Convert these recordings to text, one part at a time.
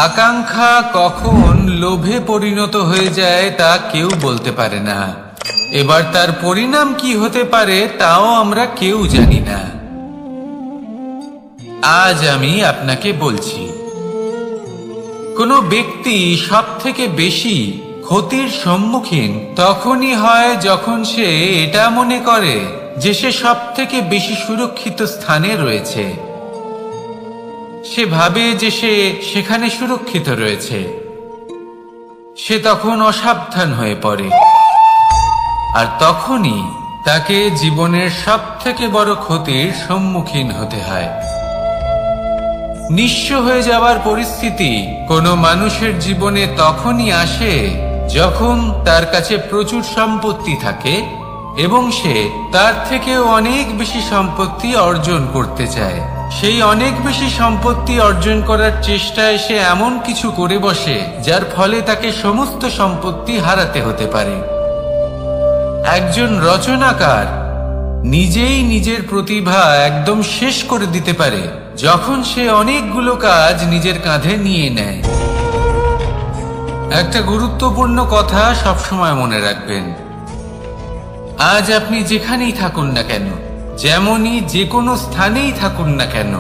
আকাঙ্ক্ষা কখন লোভে পরিণত হয়ে যায় তা কেউ বলতে পারে না। এবার তার পরিণাম কি হতে পারে তাও আমরা কেউ জানি না। আজ আমি আপনাকে বলছি, কোনো ব্যক্তি সবথেকে বেশি ক্ষতির সম্মুখীন তখনই হয় যখন সে এটা মনে করে যে সে সবথেকে বেশি সুরক্ষিত স্থানে রয়েছে। সে ভাবে যে সে সেখানে সুরক্ষিত রয়েছে। সে তখন অসাবধান হয়ে পড়ে, আর তখনই তাকে জীবনের সবথেকে বড় ক্ষতির সম্মুখীন হতে হয়। নিঃস্ব হয়ে যাওয়ার পরিস্থিতি কোনো মানুষের জীবনে তখনই আসে যখন তার কাছে প্রচুর সম্পত্তি থাকে এবং সে তার থেকেও অনেক বেশি সম্পত্তি অর্জন করতে চায়। সেই অনেক বেশি সম্পত্তি অর্জন করার চেষ্টায় সে এমন কিছু করে বসে যার ফলে তাকে সমস্ত সম্পত্তি হারাতে হতে পারে। একজন রচনাকার নিজেই নিজের প্রতিভা একদম শেষ করে দিতে পারে যখন সে অনেকগুলো কাজ নিজের কাঁধে নিয়ে নেয়। একটা গুরুত্বপূর্ণ কথা সবসময় মনে রাখবেন, আজ আপনি যেখানেই থাকুন না কেন, যেমনই যে কোনো স্থানেই থাকুন না কেন,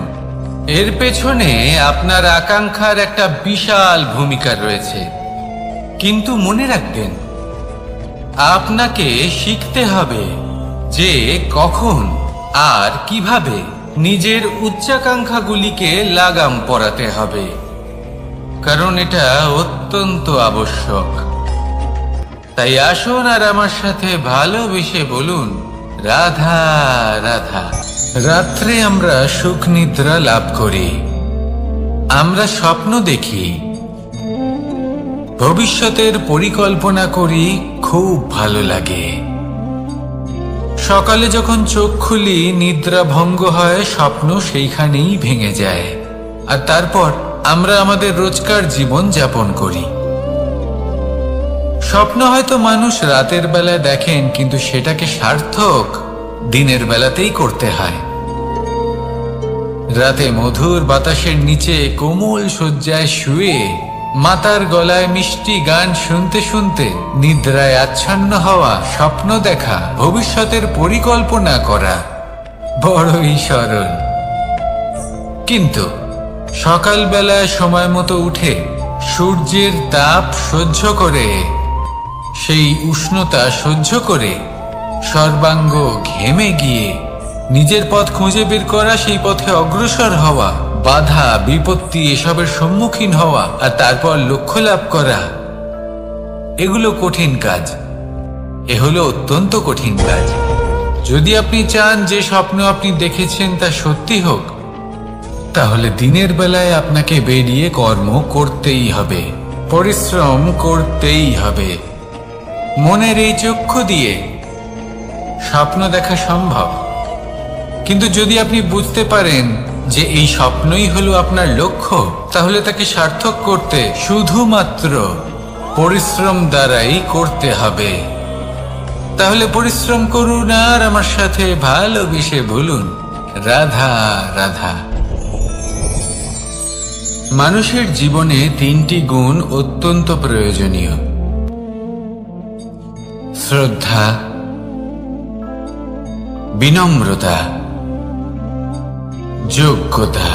এর পেছনে আপনার আকাঙ্ক্ষার একটা বিশাল ভূমিকা রয়েছে। কিন্তু মনে রাখবেন, আপনাকে শিখতে হবে যে কখন আর কিভাবে নিজের উচ্চাকাঙ্ক্ষাগুলিকে লাগাম পরাতে হবে, কারণ এটা অত্যন্ত আবশ্যক। তাই আসুন আর আমার সাথে ভালোবেসে বলুন, রাধা রাধা। রাত্রে আমরা সুখ নিদ্রা লাভ করি, আমরা স্বপ্ন দেখি, ভবিষ্যতের পরিকল্পনা করি, খুব ভালো লাগে। সকালে যখন চোখ খুলি নিদ্রা ভঙ্গ হয়, স্বপ্ন সেইখানেই ভেঙে যায়, আর তারপর আমরা আমাদের রোজকার জীবন যাপন করি। স্বপ্ন হয়তো মানুষ রাতের বেলায় দেখেন, কিন্তু সেটাকে সার্থক দিনের বেলাতেই করতে হয়। রাতে মধুর বাতাসের নিচে কোমল শয্যায় শুয়ে মাতার গলায় মিষ্টি গান শুনতে শুনতে নিদ্রায় আচ্ছন্ন হওয়া, স্বপ্ন দেখা, ভবিষ্যতের পরিকল্পনা করা বড়ই সরল। কিন্তু সকালবেলায় সময় মতো উঠে সূর্যের তাপ সহ্য করে, সেই উষ্ণতা সহ্য করে সর্বাঙ্গ ঘেমে গিয়ে নিজের পথ খুঁজে বের করা, সেই পথে অগ্রসর হওয়া, বাধা বিপত্তি এসবের সম্মুখীন হওয়া, আর তারপর লক্ষ্য লাভ করা, এগুলো কঠিন কাজ। এ হলো অত্যন্ত কঠিন কাজ। যদি আপনি চান যে স্বপ্ন আপনি দেখেছেন তা সত্যি হোক, তাহলে দিনের বেলায় আপনাকে বেরিয়ে কর্ম করতেই হবে, পরিশ্রম করতেই হবে। মনের এই চক্ষু দিয়ে স্বপ্ন দেখা সম্ভব, কিন্তু যদি আপনি বুঝতে পারেন যে এই স্বপ্নই হলো আপনার লক্ষ্য, তাহলে তাকে সার্থক করতে শুধুমাত্র পরিশ্রম দ্বারাই করতে হবে। তাহলে পরিশ্রম করুন আর আমার সাথে ভালোবেসে বলুন, রাধা রাধা। মানুষের জীবনে তিনটি গুণ অত্যন্ত প্রয়োজনীয়: শ্রদ্ধা, বিনম্রতা, যোগ্যতা।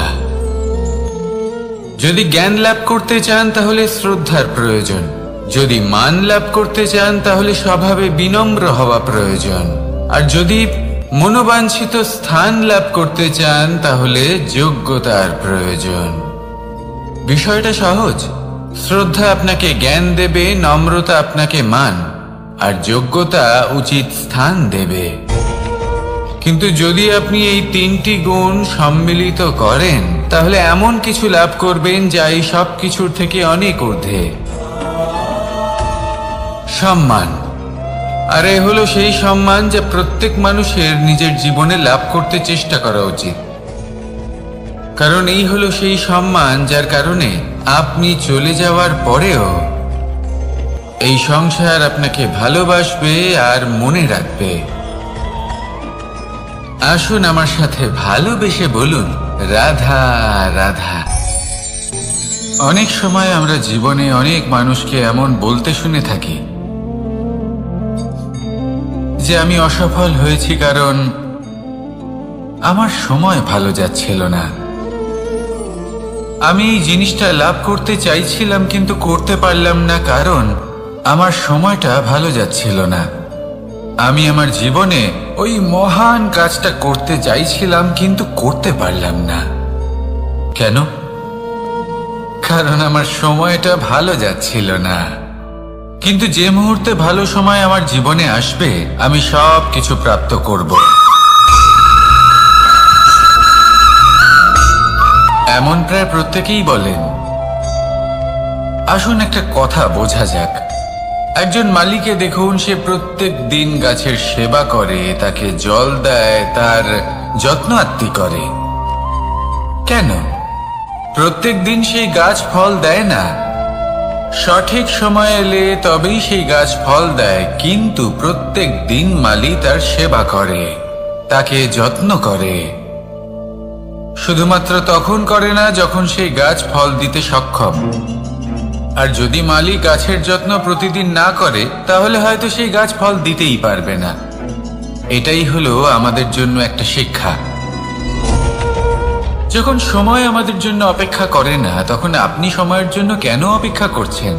যদি জ্ঞান লাভ করতে চান তাহলে শ্রদ্ধার প্রয়োজন, যদি মান লাভ করতে চান তাহলে স্বভাবে বিনম্র হওয়া প্রয়োজন, আর যদি মনোবাঞ্ছিত স্থান লাভ করতে চান তাহলে যোগ্যতার প্রয়োজন। বিষয়টা সহজ। শ্রদ্ধা আপনাকে জ্ঞান দেবে, নম্রতা আপনাকে মান, আর যোগ্যতা উচিত স্থান দেবে। কিন্তু যদি আপনি এই তিনটি গুণ সম্মিলিত করেন তাহলে এমন কিছু লাভ করবেন যা এই সব কিছুর থেকে অনেক ঊর্ধ্বে। সম্মান। আর এ হলো সেই সম্মান যা প্রত্যেক মানুষের নিজের জীবনে লাভ করতে চেষ্টা করা উচিত, কারণ এই হলো সেই সম্মান যার কারণে আপনি চলে যাওয়ার পরেও এই সংসার আপনাকে ভালোবাসবে আর মনে রাখবে। আসুন আমার সাথে ভালোবেসে বলুন, রাধা রাধা। অনেক সময় আমরা জীবনে অনেক মানুষকে এমন বলতে শুনে থাকি যে আমি অসফল হয়েছি কারণ আমার সময় ভালো যাচ্ছিল না। আমি এই জিনিসটা লাভ করতে চাইছিলাম কিন্তু করতে পারলাম না কারণ আমার সময়টা ভালো যাচ্ছিল না। আমি আমার জীবনে ওই মহান কাজটা করতে চাইছিলাম কিন্তু করতে পারলাম না। কেন? কারণ আমার সময়টা ভালো যাচ্ছিল না। কিন্তু যে মুহূর্তে ভালো সময় আমার জীবনে আসবে আমি সব কিছু প্রাপ্ত করব। এমন প্রায় প্রত্যেকেই বলেন। আসুন একটা কথা বোঝা যাক। একজন মালিকে দেখুন, সে প্রত্যেক দিন গাছের সেবা করে, তাকে জল দেয়, তার যত্ন আত্তি করে। কেন? প্রত্যেক দিন সেই গাছ ফল দেয় না। সঠিক সময় এলে তবেই সেই গাছ ফল দেয়, কিন্তু প্রত্যেক দিন মালি তার সেবা করে, তাকে যত্ন করে। শুধুমাত্র তখন করে না যখন সেই গাছ ফল দিতে সক্ষম। আর যদি মালি গাছের যত্ন প্রতিদিন না করে তাহলে হয়তো সেই গাছ ফল দিতেই পারবে না। এটাই হলো আমাদের জন্য একটা শিক্ষা। যখন সময় আমাদের জন্য অপেক্ষা করে না তখন আপনি সময়ের জন্য কেন অপেক্ষা করছেন?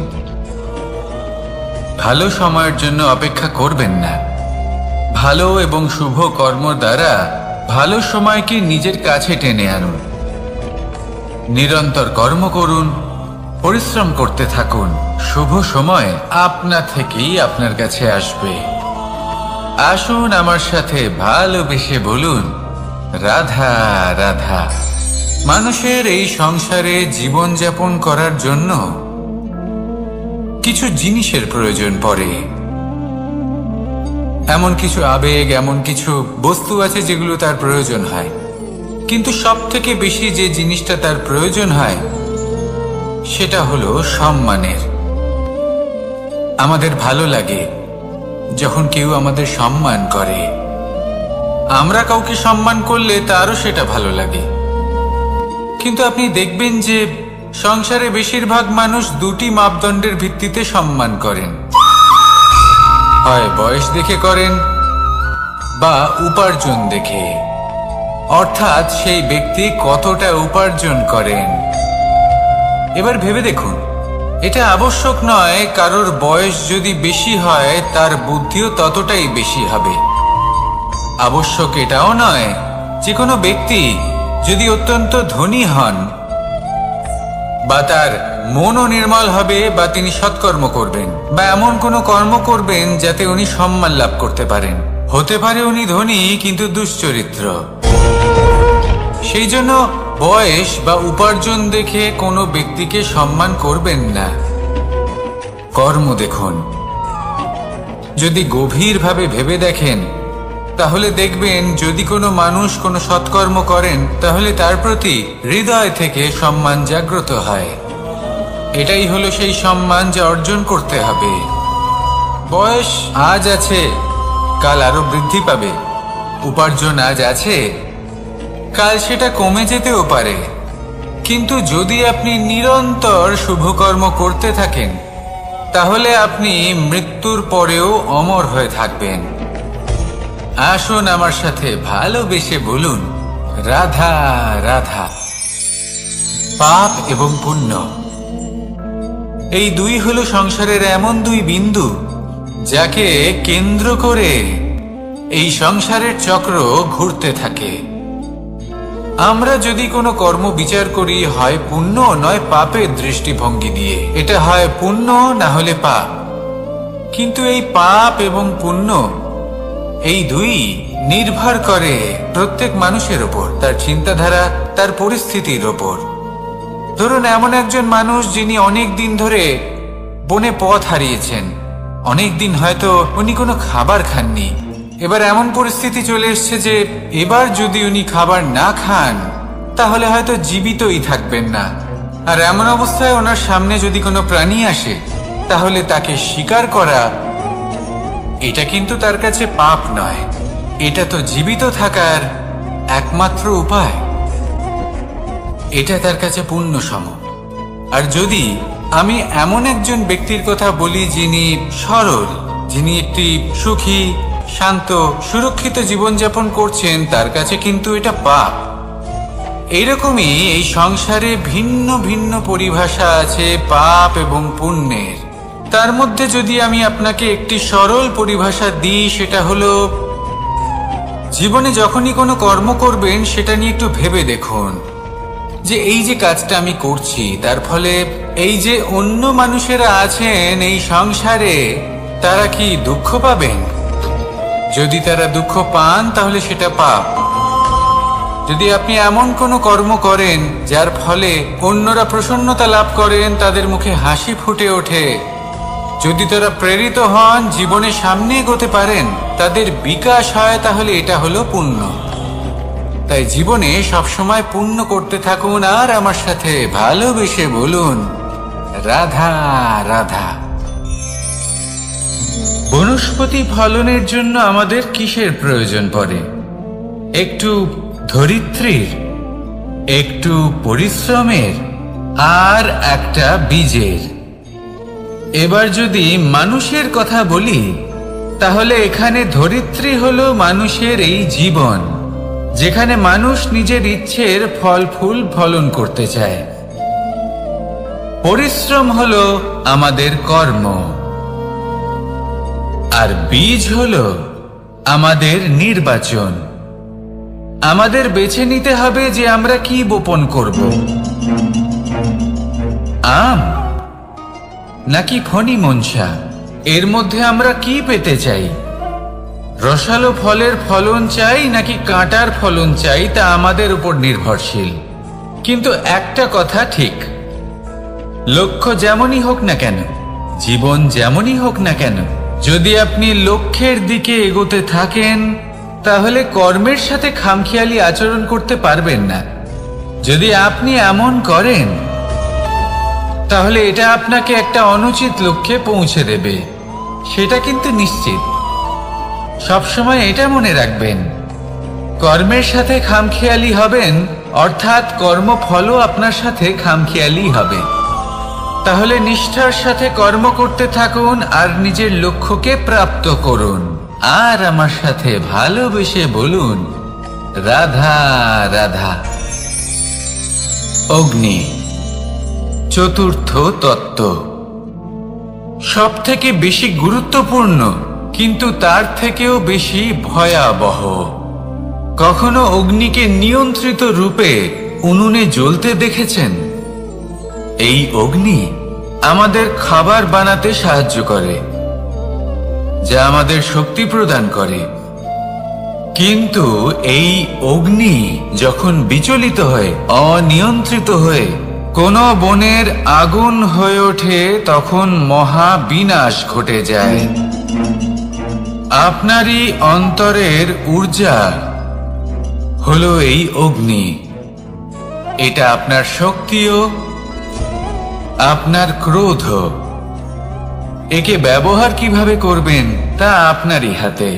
ভালো সময়ের জন্য অপেক্ষা করবেন না। ভালো এবং শুভ কর্ম দ্বারা ভালো সময়কে নিজের কাছে টেনে আনুন। নিরন্তর কর্ম করুন, পরিশ্রম করতে থাকুন। শুভ সময় আপনা থেকেই আপনার কাছে আসবে। আসুন আমার সাথে ভালোবেসে বলুন, রাধা রাধা। মানুষের এই সংসারে জীবনযাপন করার জন্য কিছু জিনিসের প্রয়োজন পড়ে। এমন কিছু আবেগ, এমন কিছু বস্তু আছে যেগুলো তার প্রয়োজন হয়। কিন্তু সব থেকে বেশি যে জিনিসটা তার প্রয়োজন হয় সেটা হলো সম্মানের। আমাদের ভালো লাগে যখন কেউ আমাদের সম্মান করে। আমরা কাউকে সম্মান করলে তারও সেটা ভালো লাগে। কিন্তু আপনি দেখবেন যে সংসারে বেশিরভাগ মানুষ দুটি মাপদণ্ডের ভিত্তিতে সম্মান করেন। হয় বয়স দেখে করেন বা উপার্জন দেখে, অর্থাৎ সেই ব্যক্তি কতটা উপার্জন করেন। এবার ভেবে দেখুন, এটা আবশ্যক নয় কারোর বয়স যদি বেশি হয় তার বুদ্ধিও ততটাই বেশি হবে। আবশ্যক এটাও নয় যে কোনো ব্যক্তি যদি অত্যন্ত ধনী হন বা তার মনও নির্মল হবে বা তিনি সৎকর্ম করবেন বা এমন কোনো কর্ম করবেন যাতে উনি সম্মান লাভ করতে পারেন। হতে পারে উনি ধনী কিন্তু দুশ্চরিত্র। সেই জন্য বয়স বা উপার্জন দেখে কোনো ব্যক্তিকে সম্মান করবেন না। কর্ম দেখুন। যদি গভীরভাবে ভেবে দেখেন তাহলে দেখবেন যদি কোনো মানুষ কোনো সৎকর্ম করেন তাহলে তার প্রতি হৃদয় থেকে সম্মান জাগ্রত হয়। এটাই হলো সেই সম্মান যা অর্জন করতে হবে। বয়স আজ আছে, কাল আরো বৃদ্ধি পাবে। উপার্জন আজ আছে, কাল সেটা কমে যেতেও পারে। কিন্তু যদি আপনি নিরন্তর শুভকর্ম করতে থাকেন তাহলে আপনি মৃত্যুর পরেও অমর হয়ে থাকবেন। আসুন আমার সাথে ভালোবেসে বলুন, রাধা রাধা। পাপ এবং পুণ্য, এই দুই হলো সংসারের এমন দুই বিন্দু যাকে কেন্দ্র করে এই সংসারের চক্র ঘুরতে থাকে। আমরা যদি কোনো কর্ম বিচার করি হয় পুণ্য নয় পাপের দৃষ্টিভঙ্গি দিয়ে, এটা হয় পুণ্য না হলে পাপ। কিন্তু এই পাপ এবং পুণ্য এই দুই নির্ভর করে প্রত্যেক মানুষের ওপর, তার চিন্তাধারা, তার পরিস্থিতির ওপর। ধরুন এমন একজন মানুষ যিনি অনেক দিন ধরে বনে পথ হারিয়েছেন, অনেক দিন হয়তো উনি কোনো খাবার খাননি। এবার এমন পরিস্থিতি চলে এসছে যে এবার যদি উনি খাবার না খান তাহলে হয়তো জীবিতই থাকবেন না। আর এমন অবস্থায় ওনার সামনে যদি কোনো প্রাণী আসে তাহলে তাকে শিকার করা, এটা কিন্তু তার কাছে পাপ নয়, এটা তো জীবিত থাকার একমাত্র উপায়। এটা তার কাছে পুণ্য সম। আর যদি আমি এমন একজন ব্যক্তির কথা বলি যিনি সরল, যিনি একটি সুখী, শান্ত, সুরক্ষিত জীবনযাপন করছেন, তার কাছে কিন্তু এটা পাপ। এইরকমই এই সংসারে ভিন্ন ভিন্ন পরিভাষা আছে পাপ এবং পুণ্যের। তার মধ্যে যদি আমি আপনাকে একটি সরল পরিভাষা দিই, সেটা হলো, জীবনে যখনই কোনো কর্ম করবেন সেটা নিয়ে একটু ভেবে দেখুন যে এই যে কাজটা আমি করছি, তার ফলে এই যে অন্য মানুষেরা আছেন এই সংসারে, তারা কি দুঃখ পাবেন? যদি তারা দুঃখ পান তাহলে সেটা পাপ। যদি আপনি এমন কোনো কর্ম করেন যার ফলে অন্যরা প্রসন্নতা লাভ করেন, তাদের মুখে হাসি ফুটে ওঠে, যদি তারা প্রেরিত হন, জীবনে সামনে এগোতে পারেন, তাদের বিকাশ হয়, তাহলে এটা হলো পুণ্য। তাই জীবনে সবসময় পুণ্য করতে থাকুন আর আমার সাথে ভালোবেসে বলুন, রাধা রাধা। বনস্পতি ফলনের জন্য আমাদের কিসের প্রয়োজন পড়ে? একটু ধরিত্রীর, একটু পরিশ্রমের, আর একটা বীজের। এবার যদি মানুষের কথা বলি, তাহলে এখানে ধরিত্রী হলো মানুষের এই জীবন, যেখানে মানুষ নিজের ইচ্ছের ফল ফুল ফলন করতে চায়। পরিশ্রম হলো আমাদের কর্ম, আর বীজ হলো আমাদের নির্বাচন। আমাদের বেছে নিতে হবে যে আমরা কি বপন করব, আম নাকি ফণি মনসা। এর মধ্যে আমরা কি পেতে চাই? রসালো ফলের ফলন চাই নাকি কাঁটার ফলন চাই, তা আমাদের উপর নির্ভরশীল। কিন্তু একটা কথা ঠিক, লক্ষ্য যেমনই হোক না কেন, জীবন যেমনই হোক না কেন, যদি আপনি লক্ষ্যের দিকে এগোতে থাকেন, তাহলে কর্মের সাথে খামখেয়ালি আচরণ করতে পারবেন না। যদি আপনি এমন করেন, তাহলে এটা আপনাকে একটা অনুচিত লক্ষ্যে পৌঁছে দেবে, সেটা কিন্তু নিশ্চিত। সবসময় এটা মনে রাখবেন, কর্মের সাথে খামখেয়ালি হবেন, অর্থাৎ কর্মফলও আপনার সাথে খামখেয়ালি হবে। তাহলে নিষ্ঠার সাথে কর্ম করতে থাকুন আর নিজের লক্ষ্যকে প্রাপ্ত করুন। আর আমার সাথে ভালোবেসে বলুন, রাধা রাধা। অগ্নি চতুর্থ তত্ত্ব, সব থেকে বেশি গুরুত্বপূর্ণ, কিন্তু তার থেকেও বেশি ভয়াবহ। কখনো অগ্নিকে নিয়ন্ত্রিত রূপে উনুনে জ্বলতে দেখেছেন? এই অগ্নি আমাদের খাবার বানাতে সাহায্য করে, যা আমাদের শক্তি প্রদান করে। কিন্তু এই অগ্নি যখন বিচলিত হয়ে, অনিয়ন্ত্রিত হয়ে কোন বনের আগুন হয়ে ওঠে, তখন মহা বিনাশ ঘটে যায়। আপনারই অন্তরের ঊর্জা হলো এই অগ্নি। এটা আপনার শক্তিও, আপনার ক্রোধ। একে ব্যবহার কিভাবে করবেন তা আপনারই হাতে।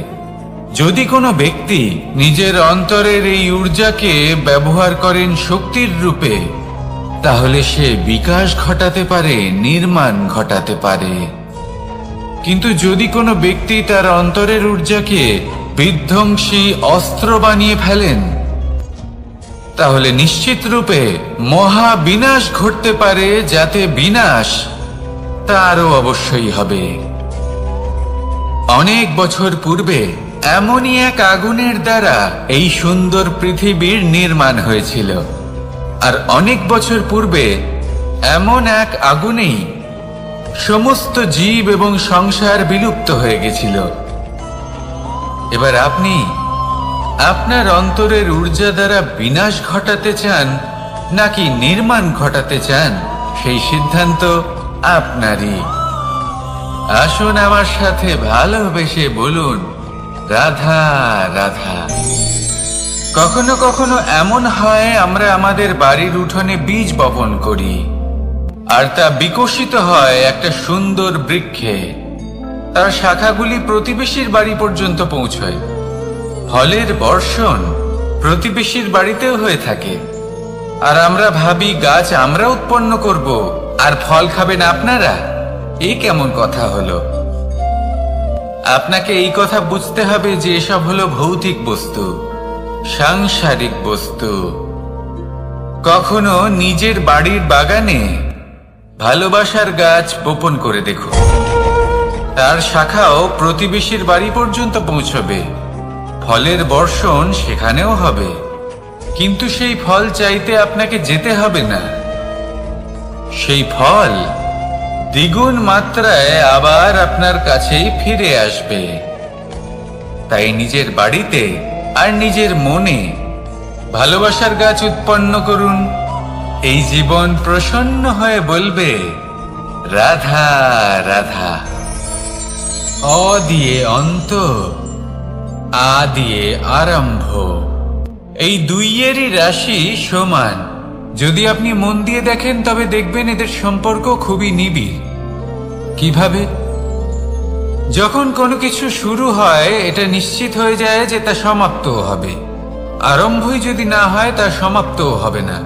যদি কোনো ব্যক্তি নিজের অন্তরের এই ঊর্জাকে ব্যবহার করেন শক্তির রূপে, তাহলে সে বিকাশ ঘটাতে পারে, নির্মাণ ঘটাতে পারে। কিন্তু যদি কোনো ব্যক্তি তার অন্তরের ঊর্জাকে বিধ্বংসী অস্ত্র বানিয়ে ফেলেন, তাহলে নিশ্চিত রূপে মহা বিনাশ ঘটতে পারে, যাতে বিনাশ তারও অবশ্যই হবে। অনেক বছর পূর্বে এমনই এক আগুনের দ্বারা এই সুন্দর পৃথিবীর নির্মাণ হয়েছিল। আর অনেক বছর পূর্বে এমন এক আগুনেই সমস্ত জীব এবং সংসার বিলুপ্ত হয়ে গেছিল। এবার আপনি আপনার অন্তরের ঊর্জা দ্বারা বিনাশ ঘটাতে চান নাকি নির্মাণ ঘটাতে চান, সেই সিদ্ধান্ত আপনারই। আসুন আমার সাথে ভালোবেসে বলুন, রাধা রাধা। কখনো কখনো এমন হয়, আমরা আমাদের বাড়ির উঠোনে বীজ বপন করি, আর তা বিকশিত হয় একটা সুন্দর বৃক্ষে। তার শাখাগুলি প্রতিবেশীর বাড়ি পর্যন্ত পৌঁছয়। ফলের বর্ষণ প্রতিবেশীর বাড়িতেও হয়ে থাকে। আর আমরা ভাবি গাছ আমরা উৎপন্ন করব, আর ফল খাবেন আপনারা? এই কেমন কথা হলো? আপনাকে এই কথা বুঝতে হবে যে এসব হলো ভৌতিক বস্তু, সাংসারিক বস্তু। কখনো নিজের বাড়ির বাগানে ভালোবাসার গাছ বপন করে দেখুন, তার শাখাও প্রতিবেশীর বাড়ি পর্যন্ত পৌঁছবে, ফলের বর্ষণ সেখানেও হবে। কিন্তু সেই ফল চাইতে আপনাকে যেতে হবে না, সেই ফল দ্বিগুণ মাত্রায় আবার আপনার কাছেই ফিরে আসবে। তাই নিজের বাড়িতে আর নিজের মনে ভালোবাসার গাছ উৎপন্ন করুন। এই জীবন প্রসন্ন হয়ে বলবে, রাধা রাধা। অ দিয়ে অন্ত, আ দিয়ে আরম্ভ, এই দুইয়েরই রাশি সমান। যদি আপনি মন দিয়ে দেখেন তবে দেখবেন এদের সম্পর্ক খুবই নিবিড়। কিভাবে? যখন কোনো কিছু শুরু হয় এটা নিশ্চিত হয়ে যায় যে তা সমাপ্তও হবে। আরম্ভই যদি না হয় তা সমাপ্তও হবে না।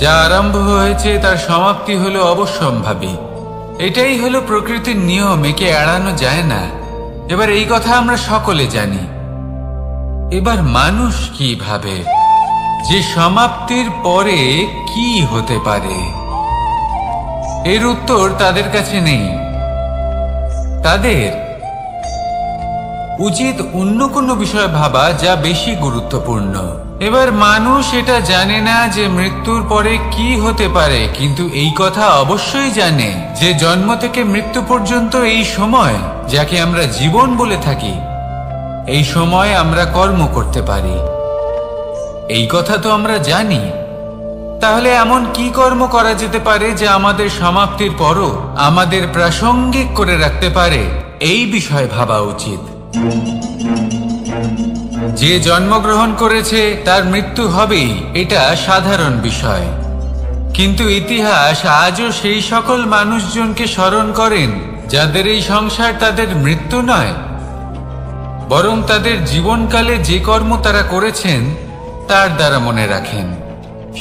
যা আরম্ভ হয়েছে তার সমাপ্তি হলো অবশ্যম্ভাবী। এটাই হলো প্রকৃতির নিয়ম, একে এড়ানো যায় না। এবার এই কথা আমরা সকলে জানি। এবার মানুষ কি ভাবে যে সমাপ্তির পরে কি হতে পারে, এর উত্তর তাদের কাছে নেই। তাদের উচিত অন্য কোনো বিষয় ভাবা যা বেশি গুরুত্বপূর্ণ। এবার মানুষ এটা জানে না যে মৃত্যুর পরে কি হতে পারে, কিন্তু এই কথা অবশ্যই জানে যে জন্ম থেকে মৃত্যু পর্যন্ত এই সময়, যাকে আমরা জীবন বলে থাকি, এই সময় আমরা কর্ম করতে পারি। এই কথা তো আমরা জানি। তাহলে এমন কি কর্ম করা যেতে পারে যা আমাদের সমাপ্তির পরও আমাদের প্রাসঙ্গিক করে রাখতে পারে? এই বিষয়ে ভাবা উচিত। যে জন্মগ্রহণ করেছে তার মৃত্যু হবেই, এটা সাধারণ বিষয়। কিন্তু ইতিহাস আজও সেই সকল মানুষজনকে স্মরণ করেন যাদের এই সংসার তাদের মৃত্যু নয়, বরং তাদের জীবনকালে যে কর্ম তারা করেছেন তার দ্বারা মনে রাখেন।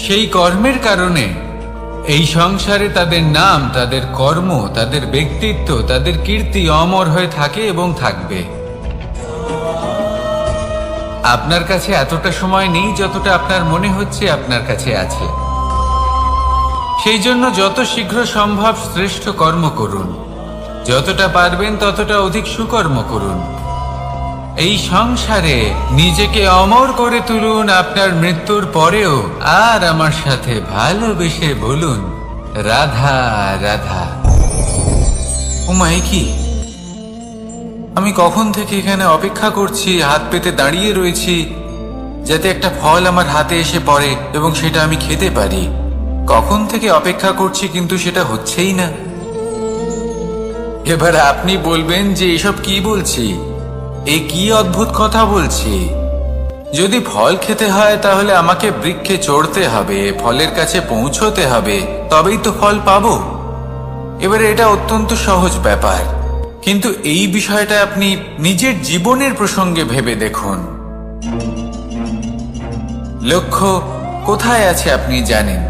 সেই কর্মের কারণে এই সংসারে তাদের নাম, তাদের কর্ম, তাদের ব্যক্তিত্ব, তাদের কীর্তি অমর হয়ে থাকে এবং থাকবে। আপনার কাছে এতটা সময় নেই যতটা আপনার মনে হচ্ছে আপনার কাছে আছে। সেই জন্য যত শীঘ্র সম্ভব শ্রেষ্ঠ কর্ম করুন, যতটা পারবেন ততটা অধিক সুকর্ম করুন। এই সংসারে নিজেকে অমর করে তুলুন আপনার মৃত্যুর পরেও। আর আমার সাথে ভালোবেসে বলুন, রাধা রাধা। ওমাই কি, আমি কখন থেকে এখানে অপেক্ষা করছি, হাত পেতে দাঁড়িয়ে রয়েছি যাতে একটা ফল আমার হাতে এসে পড়ে এবং সেটা আমি খেতে পারি। কখন থেকে অপেক্ষা করছি, কিন্তু সেটা হচ্ছেই না। এবার আপনি বলবেন যে এসব কি বলছি, এ কি অদ্ভুত কথা বলছি। যদি ফল খেতে হয় তাহলে আমাকে বৃক্ষে চড়তে হবে, ফলের কাছে পৌঁছতে হবে, তবেই তো ফল পাবো। এবারে এটা অত্যন্ত সহজ ব্যাপার, কিন্তু এই বিষয়টা আপনি নিজের জীবনের প্রসঙ্গে ভেবে দেখুন। লক্ষ্য কোথায় আছে আপনি জানেন,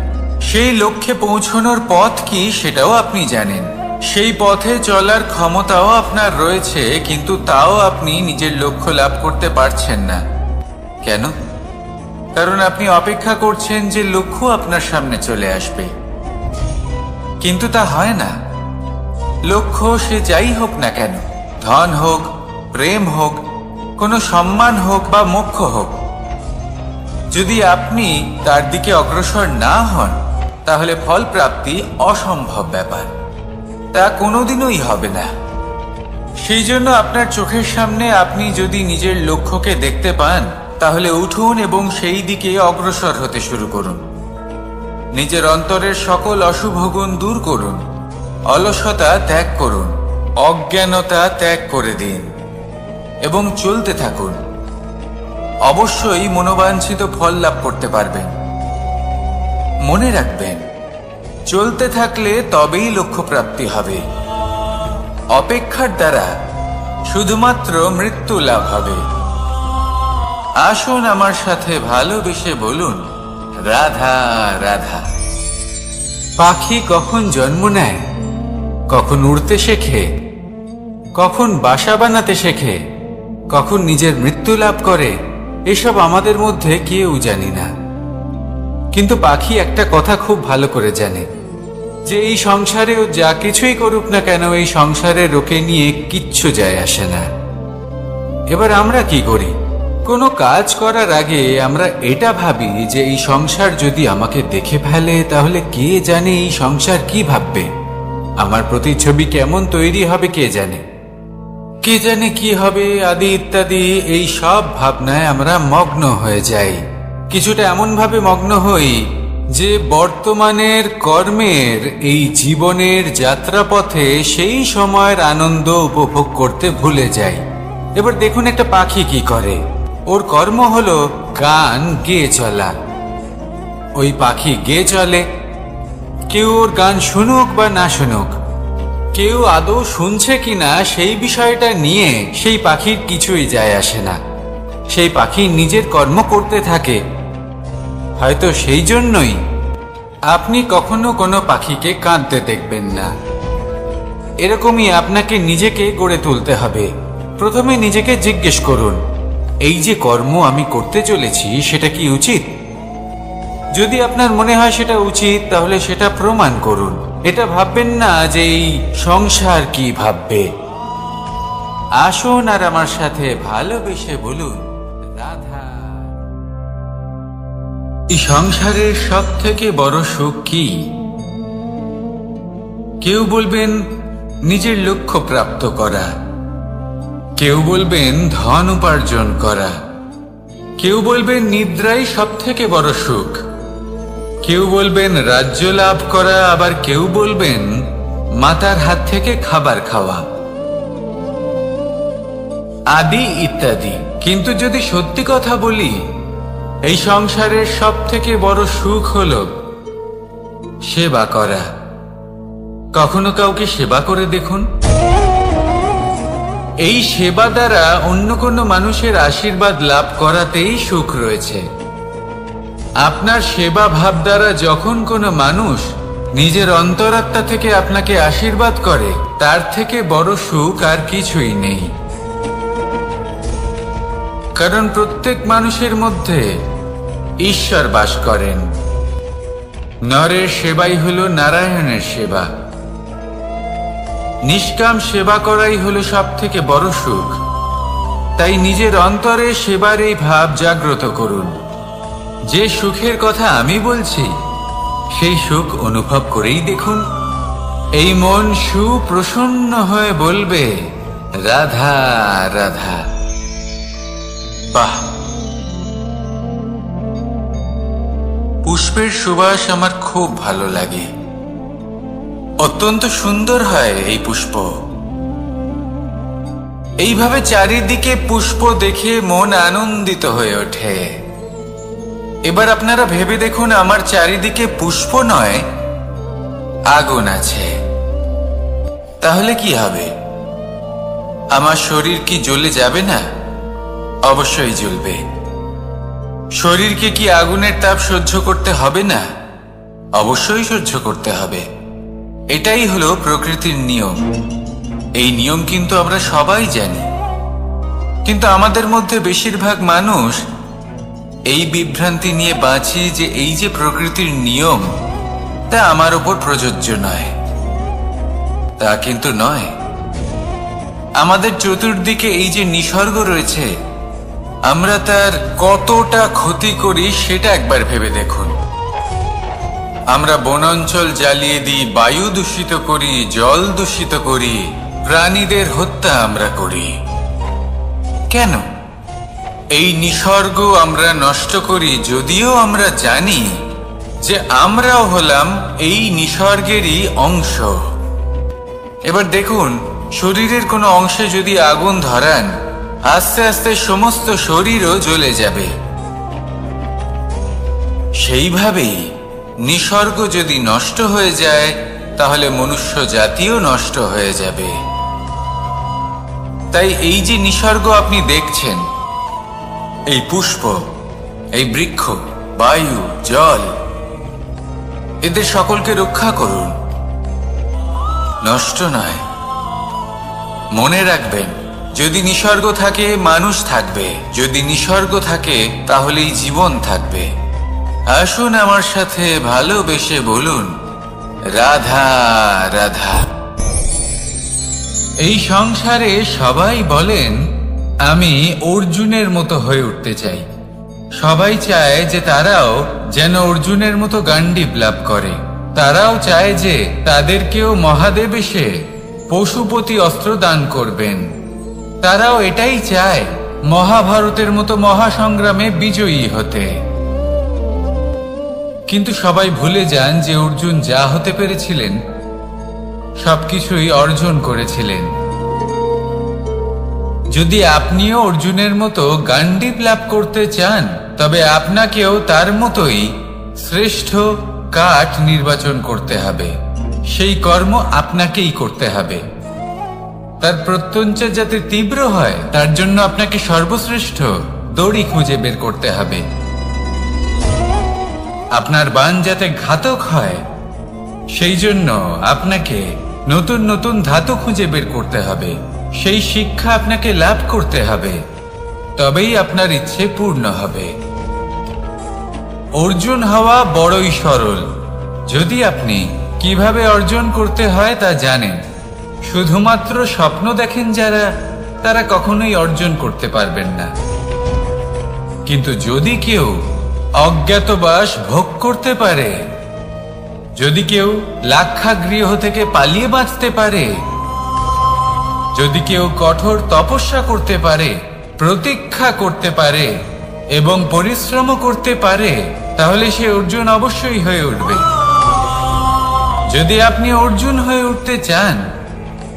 সেই লক্ষ্যে পৌঁছানোর পথ কি সেটাও আপনি জানেন, সেই পথে চলার ক্ষমতাও আপনার রয়েছে, কিন্তু তাও আপনি নিজের লক্ষ্য লাভ করতে পারছেন না। কেন? কারণ আপনি অপেক্ষা করছেন যে লক্ষ্য আপনার সামনে চলে আসবে, কিন্তু তা হয় না। লক্ষ্য সে যাই হোক না কেন, ধন হোক, প্রেম হোক, কোনো সম্মান হোক বা মোক্ষ হোক, যদি আপনি তার দিকে অগ্রসর না হন তাহলে ফল প্রাপ্তি অসম্ভব ব্যাপার, তা কোনোদিনই হবে না। সেই জন্য আপনার চোখের সামনে আপনি যদি নিজের লক্ষ্যকে দেখতে পান তাহলে উঠুন এবং সেই দিকে অগ্রসর হতে শুরু করুন। নিজের অন্তরের সকল অশুভ গুণ দূর করুন, অলসতা ত্যাগ করুন, অজ্ঞানতা ত্যাগ করে দিন এবং চলতে থাকুন। অবশ্যই মনোবাঞ্ছিত ফল লাভ করতে পারবেন। মনে রাখবেন, চলতে থাকলে তবেই লক্ষ্য প্রাপ্তি হবে। অপেক্ষার দ্বারা শুধুমাত্র মৃত্যু লাভ হবে। আসুন আমার সাথে ভালোবেসে বলুন, রাধা রাধা। পাখি কখন জন্ম নেয়, কখন উড়তে শেখে, কখন বাসা বানাতে শেখে, কখন নিজের মৃত্যু লাভ করে, এসব আমাদের মধ্যে কেউ জানি না। কিন্তু পাখি একটা কথা খুব ভালো করে জানে, যে এই সংসারেও যা কিছুই করুক না কেন, এই সংসারের ওকে নিয়ে কিচ্ছু যায় আসে না। এবার আমরা কি করি? কোনো কাজ করার আগে আমরা এটা ভাবি যে এই সংসার যদি আমাকে দেখে ফেলে তাহলে কে জানে এই সংসার কি ভাববে, আমার প্রতিচ্ছবি কেমন তৈরি হবে কে জানে, কে জানে কি হবে আদি ইত্যাদি। এই সব ভাবনায় আমরা মগ্ন হয়ে যাই। কিছুটা এমন ভাবে মগ্ন হই যে বর্তমানের কর্মের এই জীবনের যাত্রাপথে সেই সময়ের আনন্দ উপভোগ করতে ভুলে যাই। এবার দেখুন একটা পাখি কি করে, ওর কর্ম হলো গান গেয়ে চলা। ওই পাখি গেয়ে চলে, কেউ ওর গান শুনুক বা না শুনুক, কেউ আদৌ শুনছে কিনা সেই বিষয়টা নিয়ে সেই পাখির কিছুই যায় আসে না। সেই পাখি নিজের কর্ম করতে থাকে। হয়তো সেই জন্যই আপনি কখনো কোনো পাখিকে কাঁদতে দেখবেন না। এরকমই আপনাকে নিজেকে গড়ে তুলতে হবে। প্রথমে নিজেকে জিজ্ঞেস করুন, এই যে কর্ম আমি করতে চলেছি সেটা কি উচিত? যদি আপনার মনে হয় সেটা উচিত, তাহলে সেটা প্রমাণ করুন। এটা ভাববেন না যে এই সংসার কি ভাববে। আসুন আর আমার সাথে ভালোবেসে বলুন, রাধা। এই সংসারের সব থেকে বড় সুখ কি? কেউ বলবেন নিজের লক্ষ্য প্রাপ্ত করা, কেউ বলবেন ধন উপার্জন করা, কেউ বলবেন নিদ্রাই সব থেকে বড় সুখ, কেউ বলবেন রাজ্য লাভ করা, আবার কেউ বলবেন মাতার হাত থেকে খাবার খাওয়া, আদি ইত্যাদি। কিন্তু যদি সত্যি কথা বলি, এই সংসারের সব থেকে বড় সুখ হলো সেবা করা। কখনো কাউকে সেবা করে দেখুন। এই সেবা দ্বারা অন্য কোনো মানুষের আশীর্বাদ লাভ করাতেই সুখ রয়েছে। আপনার সেবা ভাব দ্বারা যখন কোনো মানুষ নিজের অন্তরাত্মা থেকে আপনাকে আশীর্বাদ করে, তার থেকে বড় সুখ আর কিছুই নেই। কারণ প্রত্যেক মানুষের মধ্যে ঈশ্বর বাস করেন। নরের সেবাই হলো নারায়ণের সেবা। নিষ্কাম সেবা করাই হলো সব থেকে বড় সুখ। তাই নিজের অন্তরে সেবার এই ভাব জাগ্রত করুন। যে সুখের কথা আমি বলছি সেই সুখ অনুভব করেই দেখুন। এই মন সুপ্রসন্ন হয়ে বলবে, রাধা রাধা। বাহ! পুষ্পের সুবাস আমার খুব ভালো লাগে। অত্যন্ত সুন্দর হয় এই পুষ্প। এইভাবে চারিদিকে পুষ্প দেখে মন আনন্দিত হয়ে ওঠে। এবার আপনারা ভেবে দেখুন, আমার চারিদিকে পুষ্প নয়, আগুন আছে। তাহলে কি হবে? আমার শরীর কি জ্বলে যাবে না? অবশ্যই জ্বলবে। শরীরকে কি আগুনের তাপ সহ্য করতে হবে না? অবশ্যই সহ্য করতে হবে। এটাই হলো প্রকৃতির নিয়ম। এই নিয়ম কিন্তু আমরা সবাই জানি, কিন্তু আমাদের মধ্যে বেশিরভাগ মানুষ এই বিভ্রান্তি নিয়ে বাঁচি যে এই যে প্রকৃতির নিয়ম, তা আমার উপর প্রযোজ্য নয়। তা কিন্তু নয়। আমাদের চতুর্দিকে এই যে নিসর্গ রয়েছে, আমরা তার কতটা ক্ষতি করি সেটা একবার ভেবে দেখুন। আমরা বনাঞ্চল জ্বালিয়ে দিই, বায়ু দূষিত করি, জল দূষিত করি, প্রাণীদের হত্যা আমরা করি। কেন? এই নিসর্গ আমরা নষ্ট করি, যদিও আমরা জানি যে আমরাও হলাম এই নিসর্গেরই অংশ। এবার দেখুন, শরীরের কোনো অংশে যদি আগুন ধরান, আস্তে আস্তে সমস্ত শরীরও জ্বলে যাবে। সেইভাবেই নিসর্গ যদি নষ্ট হয়ে যায়, তাহলে মনুষ্য জাতিও নষ্ট হয়ে যাবে। তাই এই যে নিসর্গ আপনি দেখছেন, এই পুষ্প, এই বৃক্ষ, বায়ু, জল, এদের সকলকে রক্ষা করুন, নষ্ট নয়। মনে রাখবেন, যদি নিসর্গ থাকে মানুষ থাকবে, যদি নিসর্গ থাকে তাহলেই জীবন থাকবে। আসুন আমার সাথে ভালোবেসে বলুন, রাধা রাধা। এই সংসারে সবাই বলেন আমি অর্জুনের মতো হয়ে উঠতে চাই। সবাই চায় যে তারাও যেন অর্জুনের মতো গান্ডীব লাভ করে। তারাও চায় যে তাদেরকেও মহাদেব এসে পশুপতি অস্ত্র দান করবেন। তারাও এটাই চায় মহাভারতের মতো মহাসংগ্রামে বিজয়ী হতে। কিন্তু সবাই ভুলে যান যে অর্জুন যা হতে পেরেছিলেন সবকিছুই অর্জন করেছিলেন। যদি আপনিও অর্জুনের মতো গান্ডীব লাভ করতে চান, তবে আপনাকেও তার মতোই শ্রেষ্ঠ কাঠ নির্বাচন করতে হবে। সেই কর্ম আপনাকেই করতে হবে। তার প্রত্যঞ্চা যাতে তীব্র হয় তার জন্য আপনাকে সর্বশ্রেষ্ঠ দড়ি খুঁজে বের করতে হবে। আপনার বাণ যাতে ঘাতক হয় সেই জন্য আপনাকে নতুন নতুন ধাতু খুঁজে বের করতে হবে। সেই শিক্ষা আপনাকে লাভ করতে হবে, তবেই আপনার ইচ্ছে পূর্ণ হবে। অর্জুন হওয়া বড়ই সরল, যদি আপনি কিভাবে অর্জন করতে হয় তা জানেন। শুধুমাত্র স্বপ্ন দেখেন যারা, তারা কখনোই অর্জন করতে পারবেন না। কিন্তু যদি কেউ অজ্ঞাতবাস ভোগ করতে পারে, যদি কেউ লাক্ষাগৃহ থেকে পালিয়ে বাঁচতে পারে, যদি কেউ কঠোর তপস্যা করতে পারে, প্রতীক্ষা করতে পারে এবং পরিশ্রম করতে পারে, তাহলে সে অর্জুন অবশ্যই হয়ে উঠবে। যদি আপনি অর্জুন হয়ে উঠতে চান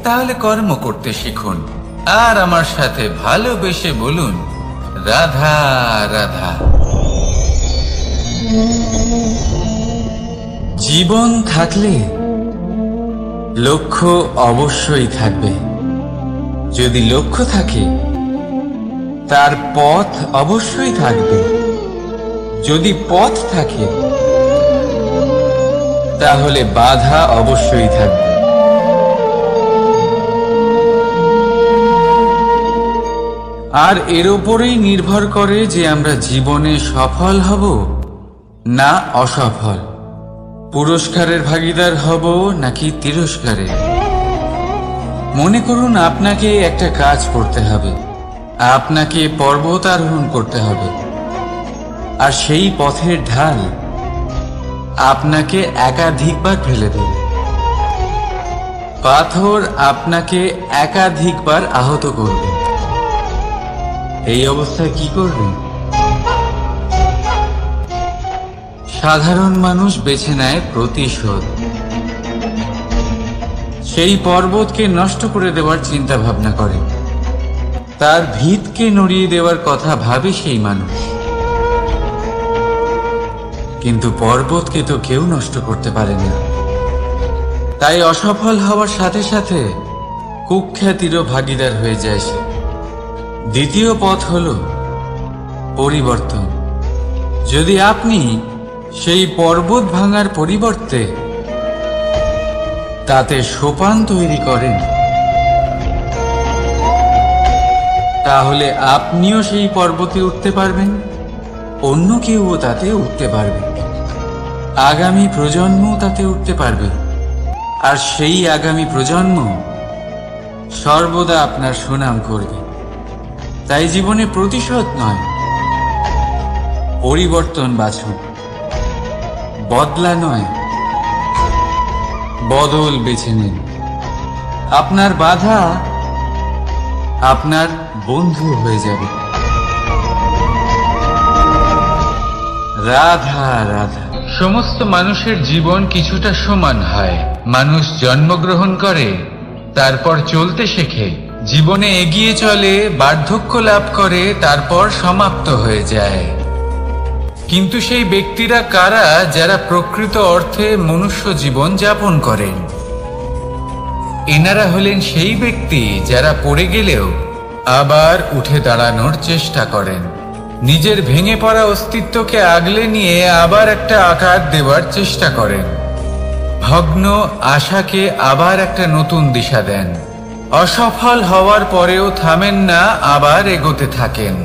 তাহলে কর্ম করতে শিখুন আর আমার সাথে ভালোবেসে বলুন, রাধা রাধা। জীবন থাকলে লক্ষ্য অবশ্যই থাকবে। যদি লক্ষ্য থাকে তার পথ অবশ্যই থাকবে। যদি পথ থাকে তাহলে বাধা অবশ্যই থাকবে। আর এর উপরেই নির্ভর করে যে আমরা জীবনে সফল হব না অসফল, পুরস্কারের ভাগীদার হব নাকি তিরস্কারের। মনে করুন আপনাকে একটা কাজ করতে হবে, আপনাকে পর্বত আরোহণ করতে হবে, আর সেই পথের ঢাল আপনাকে একাধিকবার ফেলে দেবে। পাথর আপনাকে একাধিকবার আহত করবে। এই অবস্থায় কি করবেন? সাধারণ মানুষ বেছে নেয় প্রতিশোধ। সেই পর্বতকে নষ্ট করে দেওয়ার চিন্তা ভাবনা করে, তার ভিতকে নড়িয়ে দেওয়ার কথা ভাবে সেই মানুষ। কিন্তু পর্বতকে তো কেউ নষ্ট করতে পারে না। তাই অসফল হওয়ার সাথে সাথে কুখ্যাতিরও ভাগীদার হয়ে যায় সে। দ্বিতীয় পথ হল পরিবর্তন। যদি আপনি সেই পর্বত ভাঙার পরিবর্তে তাতে সোপান তৈরি করেন, তাহলে আপনিও সেই পর্বতে উঠতে পারবেন, অন্য কেউও তাতে উঠতে পারবে, আগামী প্রজন্ম তাতে উঠতে পারবে। আর সেই আগামী প্রজন্ম সর্বদা আপনার সুনাম করবে। তাই জীবনে প্রতিশোধ নয়, পরিবর্তন বাছুন। বদলা নয়, বদল বেছে নিন। আপনার বাধা আপনার বন্ধু হয়ে যাবে। রাধা রাধা। সমস্ত মানুষের জীবন কিছুটা সমান হয়। মানুষ জন্মগ্রহণ করে, তারপর চলতে শেখে, জীবনে এগিয়ে চলে, বার্ধক্য লাভ করে, তারপর সমাপ্ত হয়ে যায়। কিন্তু সেই ব্যক্তিরা কারা যারা প্রকৃত অর্থে মনুষ্য জীবন যাপন করেন? এনারা হলেন সেই ব্যক্তি যারা পড়ে গেলেও আবার উঠে দাঁড়ানোর চেষ্টা করেন, নিজের ভেঙে পড়া অস্তিত্বকে আগলে নিয়ে আবার একটা আকার দেওয়ার চেষ্টা করেন। ভগ্ন আশাকে আবার একটা নতুন দিশা দেন। অসফল হওয়ার পরেও থামেন না, আবার এগোতে থাকেন।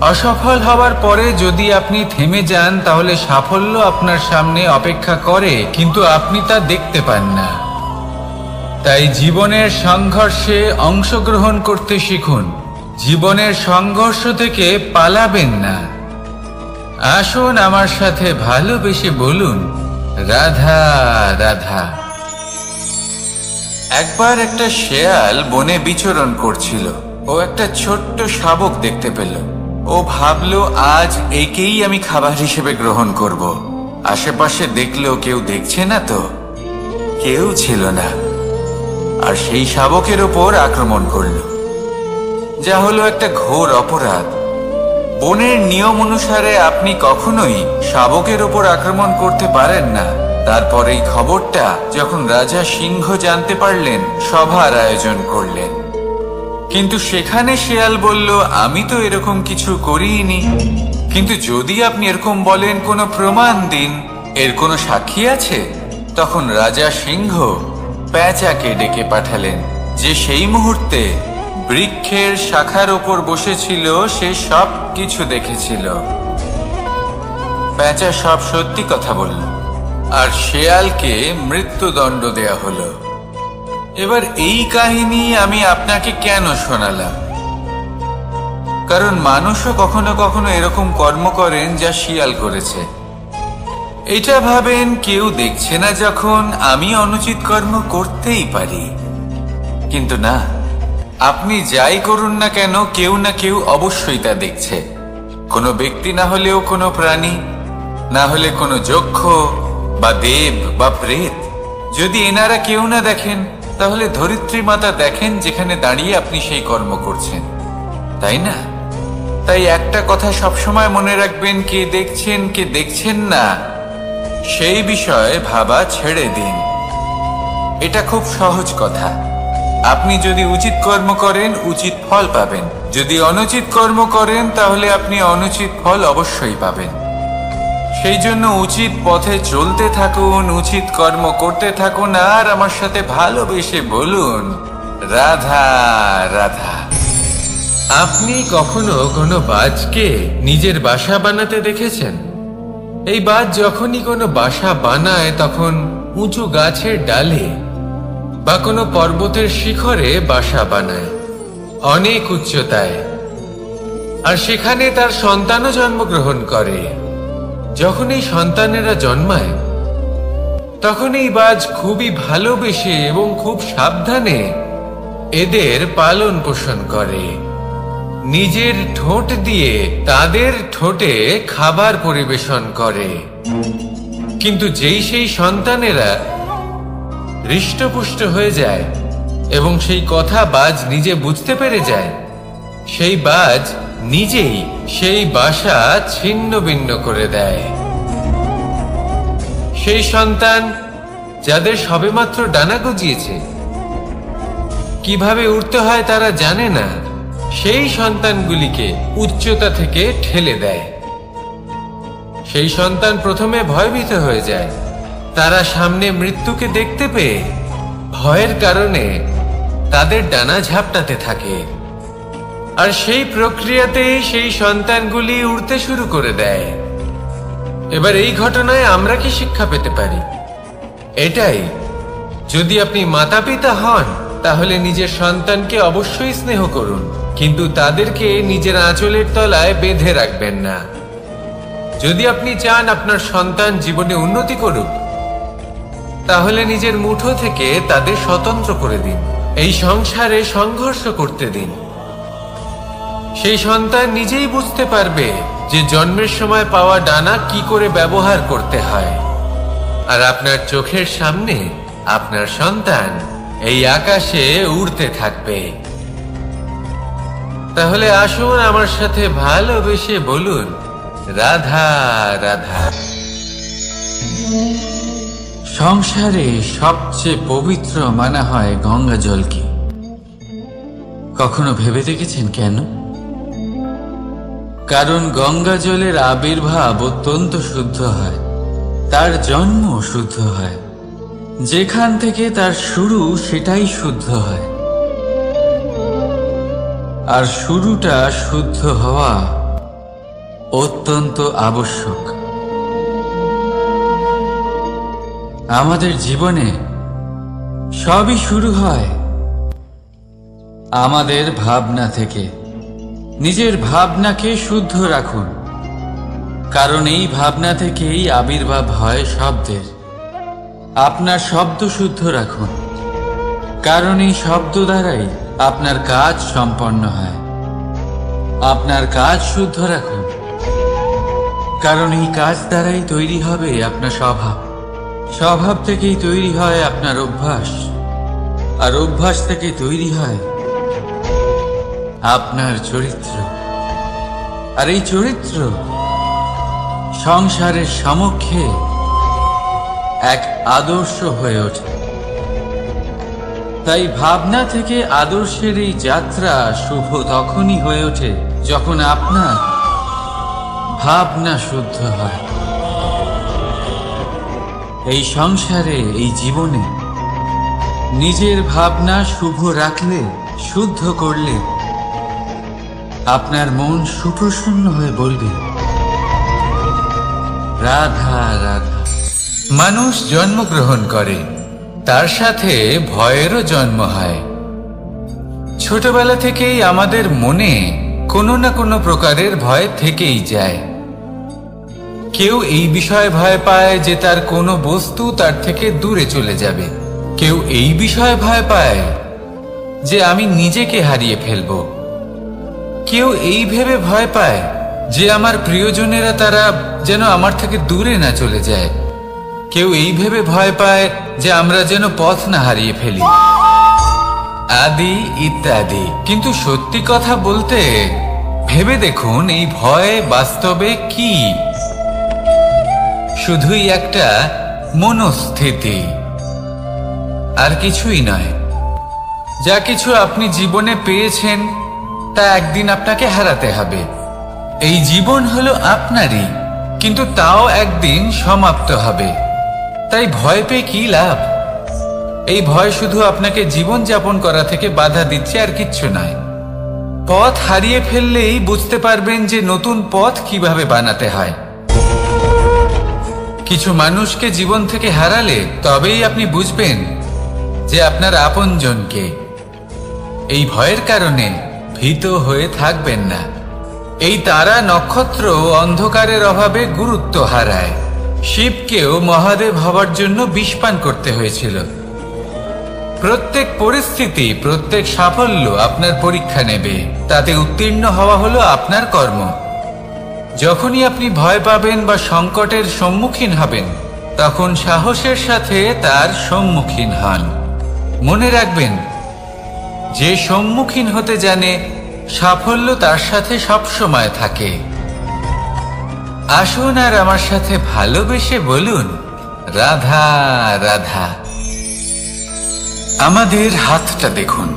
অসফল হওয়ার পরে যদি আপনি থেমে যান তাহলে সাফল্য আপনার সামনে অপেক্ষা করে, কিন্তু আপনি তা দেখতে পান না। তাই জীবনের সংঘর্ষে অংশগ্রহণ করতে শিখুন। জীবনের সংঘর্ষ থেকে পালাবেন না। আসুন আমার সাথে ভালোবেসে বলুন, রাধা রাধা। একবার একটা শেয়াল বনে বিচরণ করছিল। ও একটা ছোট্ট শাবক দেখতে পেল। ও ভাবলো, আজ একেই আমি খাবার হিসেবে গ্রহণ করব। আশেপাশে দেখলো কেউ দেখছে না, তো কেউ ছিল না। আর সেই শাবকের ওপর আক্রমণ করলো, যা হলো একটা ঘোর অপরাধ। বনের নিয়ম অনুসারে আপনি কখনোই শাবকের ওপর আক্রমণ করতে পারেন না। তারপর এই খবরটা যখন রাজা সিংহ জানতে পারলেন, সভার আয়োজন করলেন। কিন্তু সেখানে শেয়াল বলল, আমি তো এরকম কিছু করিনি। কিন্তু যদি আপনি এরকম বলেন, কোনো প্রমাণ দিন, এর কোনো সাক্ষী আছে? তখন রাজা সিংহ পেঁচাকে ডেকে পাঠালেন, যে সেই মুহূর্তে বৃক্ষের শাখার ওপর বসেছিল। সে সব কিছু দেখেছিল। পেঁচা সব সত্যি কথা বলল, আর শেয়ালকে মৃত্যুদণ্ড দেয়া হলো। এবার এই কাহিনী আমি আপনাকে কেন শোনালাম? কারণ মানুষও কখনো কখনো এরকম কর্ম করেন যা শিয়াল করেছে। এটা ভাবেন, কেউ দেখছে না যখন, আমি অনুচিত কর্ম করতেই পারি। কিন্তু না, আপনি যাই করুন না কেন, কেউ না কেউ অবশ্যই তা দেখছে। কোনো ব্যক্তি না হলেও কোনো প্রাণী, না হলে কোনো যক্ষ বা দেব বা প্রেত। যদি এনারা কেউ না দেখেন, তাহলে ধরিত্রী মাতা দেখেন, যেখানে দাঁড়িয়ে আপনি সেই কর্ম করছেন, তাই না? তাই একটা কথা সবসময় মনে রাখবেন, কে দেখছেন কে দেখছেন না সেই বিষয়ে ভাবা ছেড়ে দিন। এটা খুব সহজ কথা। আপনি যদি উচিত কর্ম করেন, উচিত ফল পাবেন। যদি অনুচিত কর্ম করেন, তাহলে আপনি অনুচিত ফল অবশ্যই পাবেন। সেই জন্য উচিত পথে চলতে থাকুন, উচিত কর্ম করতে থাকুন, আর আমার সাথে ভালোবেসে বলুন, রাধা রাধা। আপনি কখনো কোনো বাজকে নিজের বাসা বানাতে দেখেছেন? এই বাজ যখনই কোনো বাসা বানায়, তখন উঁচু গাছের ডালে বা কোনো পর্বতের শিখরে বাসা বানায়, অনেক উচ্চতায়। আর সেখানে তার সন্তানও জন্মগ্রহণ করে। যখন এই সন্তানেরা জন্মায়, তখন এই বাজ খুবই ভালোবেসে এবং খুব সাবধানে এদের পালন পোষণ করে। নিজের ঠোঁট দিয়ে তাদের ঠোঁটে খাবার পরিবেশন করে। কিন্তু যেই সেই সন্তানেরা হৃষ্টপুষ্ট হয়ে যায় এবং সেই কথা বাজ নিজে বুঝতে পেরে যায়, সেই বাজ নিজেই সেই বাসা ছিন্ন ভিন্ন করে দেয়। সেই সন্তান যাদের সবেমাত্র ডানা গজিয়েছে, কিভাবে উড়তে হয় তারা জানে না, সেই সন্তানগুলিকে উচ্চতা থেকে ঠেলে দেয়। সেই সন্তান প্রথমে ভয়ভীত হয়ে যায়। তারা সামনে মৃত্যুকে দেখতে পেয়ে ভয়ের কারণে তাদের ডানা ঝাপটাতে থাকে। আর সেই প্রক্রিয়াতেই সেই সন্তানগুলি উড়তে শুরু করে দেয়। এবার এই ঘটনায় আমরা কি শিক্ষা পেতে পারি? এটাই, যদি আপনি মাতা পিতা হন, তাহলে নিজের সন্তানকে অবশ্যই স্নেহ করুন, কিন্তু তাদেরকে নিজের আঁচলের তলায় বেঁধে রাখবেন না। যদি আপনি চান আপনার সন্তান জীবনে উন্নতি করুক, তাহলে নিজের মুঠো থেকে তাদের স্বতন্ত্র করে দিন। এই সংসারে সংঘর্ষ করতে দিন। সেই সন্তান নিজেই বুঝতে পারবে যে জন্মের সময় পাওয়া ডানা কি করে ব্যবহার করতে হয়। আর আপনার চোখের সামনে আপনার সন্তান এই আকাশে উড়তে থাকবে। তাহলে আসুন আমার সাথে ভালোবেসে বলুন, রাধা রাধা। সংসারে সবচেয়ে পবিত্র মানা হয় গঙ্গা জলকে। কখনো ভেবে দেখেছেন কেন? কারণ গঙ্গা জলের আবির্ভাব অত্যন্ত শুদ্ধ হয়, তার জন্ম শুদ্ধ হয়, যেখান থেকে তার শুরু সেটাই শুদ্ধ হয়। আর শুরুটা শুদ্ধ হওয়া অত্যন্ত আবশ্যক। আমাদের জীবনে সবই শুরু হয় আমাদের ভাবনা থেকে। নিজের ভাবনাকে শুদ্ধ রাখুন, কারণ এই ভাবনা থেকেই আবির্ভাব হয় শব্দের। আপনার শব্দ শুদ্ধ রাখুন, কারণ এই শব্দ দ্বারাই আপনার কাজ সম্পন্ন হয়। আপনার কাজ শুদ্ধ রাখুন, কারণ এই কাজ দ্বারাই তৈরি হবে আপনার স্বভাব। স্বভাব থেকেই তৈরি হয় আপনার অভ্যাস, আর অভ্যাস থেকে তৈরি হয় আপনার চরিত্র। আর এই চরিত্র সংসারের সমক্ষে এক আদর্শ হয়ে ওঠে। তাই ভাবনা থেকে আদর্শের এই যাত্রা শুভ তখনই হয়ে ওঠে যখন আপনার ভাবনা শুদ্ধ হয়। এই সংসারে, এই জীবনে নিজের ভাবনা শুভ রাখলে, শুদ্ধ করলে আপনার মন সুপ্রসন্ন হয়ে বলবে, রাধা রাধা। মানুষ জন্মগ্রহণ করে, তার সাথে ভয়েরও জন্ম হয়। ছোটবেলা থেকেই আমাদের মনে কোনো না কোনো প্রকারের ভয় থেকেই যায়। কেউ এই বিষয়ে ভয় পায় যে তার কোনো বস্তু তার থেকে দূরে চলে যাবে। কেউ এই বিষয়ে ভয় পায় যে আমি নিজেকে হারিয়ে ফেলব। কেউ এই ভেবে ভয় পায় যে আমার প্রিয়জনেরা তারা যেন আমার থেকে দূরে না চলে যায়। কেউ এই ভেবে ভয় পায় যে আমরা যেন পথ না হারিয়ে ফেলি, আদি ইত্যাদি। কিন্তু সত্যি কথা বলতে, ভেবে দেখুন এই ভয় বাস্তবে কি? শুধুই একটা মনস্থিতি, আর কিছুই নয়। যা কিছু আপনি জীবনে পেয়েছেন তা একদিন আপনাকে হারাতে হবে। এই জীবন হলো আপনারই, কিন্তু তাও একদিন সমাপ্ত হবে। তাই ভয় পেয়ে কি লাভ? এই ভয় শুধু আপনাকে জীবন যাপন করা থেকে বাধা দিচ্ছে, আর কিচ্ছু নয়। পথ হারিয়ে ফেললেই বুঝতে পারবেন যে নতুন পথ কিভাবে বানাতে হয়। কিছু মানুষকে জীবন থেকে হারালে তবেই আপনি বুঝবেন যে আপনার আপনজনকে। এই ভয়ের কারণে ভীত হয়ে থাকবেন না। এই তারা নক্ষত্র অন্ধকারের অভাবে গুরুত্ব হারায়। শিবকেও মহাদেব হবার জন্য বিষপান করতে হয়েছিল। প্রত্যেক পরিস্থিতি, প্রত্যেক সাফল্য আপনার পরীক্ষা নেবে। তাতে উত্তীর্ণ হওয়া হলো আপনার কর্ম। যখনই আপনি ভয় পাবেন বা সংকটের সম্মুখীন হবেন, তখন সাহসের সাথে তার সম্মুখীন হন। মনে রাখবেন, যে সম্মুখীন হতে জানে, সাফল্য তার সাথে সবসময় থাকে। আসুন আর আমার সাথে ভালোবেসে বলুন, রাধা রাধা। আমাদের হাতটা দেখুন।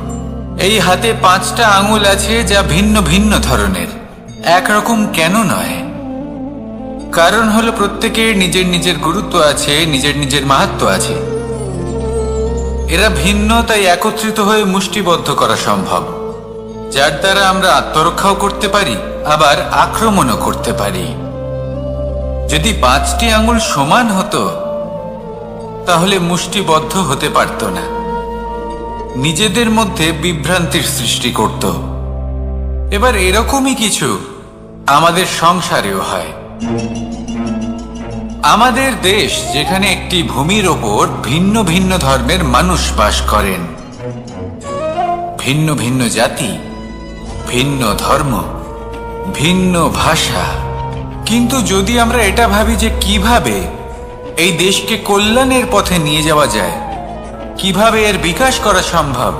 এই হাতে 5টা আঙুল আছে, যা ভিন্ন ভিন্ন ধরনের। একরকম কেন নয়? কারণ হলো প্রত্যেকের নিজের নিজের গুরুত্ব আছে, নিজের নিজের মাহাত্ম্য আছে। এরা ভিন্ন, তাই একত্রিত হয়ে মুষ্টিবদ্ধ করা সম্ভব, যার দ্বারা আমরা আত্মরক্ষাও করতে পারি, আবার আক্রমণও করতে পারি। যদি 5টি আঙুল সমান হতো, তাহলে মুষ্টিবদ্ধ হতে পারত না, নিজেদের মধ্যে বিভ্রান্তির সৃষ্টি করত। এবার এরকমই কিছু আমাদের সংসারেও হয়। আমাদের দেশ, যেখানে একটি ভূমির ওপর ভিন্ন ভিন্ন ধর্মের মানুষ বাস করেন, ভিন্ন ভিন্ন জাতি, ভিন্ন ধর্ম, ভিন্ন ভাষা। কিন্তু যদি আমরা এটা ভাবি যে কিভাবে এই দেশকে কল্যাণের পথে নিয়ে যাওয়া যায়, কিভাবে এর বিকাশ করা সম্ভব,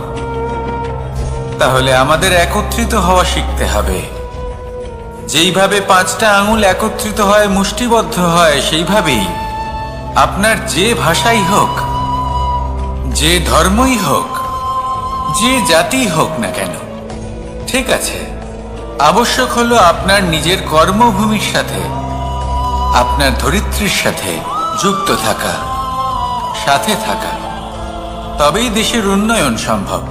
তাহলে আমাদের একত্রিত হওয়া শিখতে হবে। যেইভাবে 5টা আঙুল একত্রিত হয়, মুষ্টিবদ্ধ হয়, সেইভাবেই আপনার যে ভাষাই হোক, যে ধর্মই হোক, যে জাতি হোক না কেন, ঠিক আছে, আবশ্যক হলো আপনার নিজের কর্মভূমির সাথে, আপনার ধরিত্রীর সাথে যুক্ত থাকা, সাথে থাকা। তবেই দেশের উন্নয়ন সম্ভব,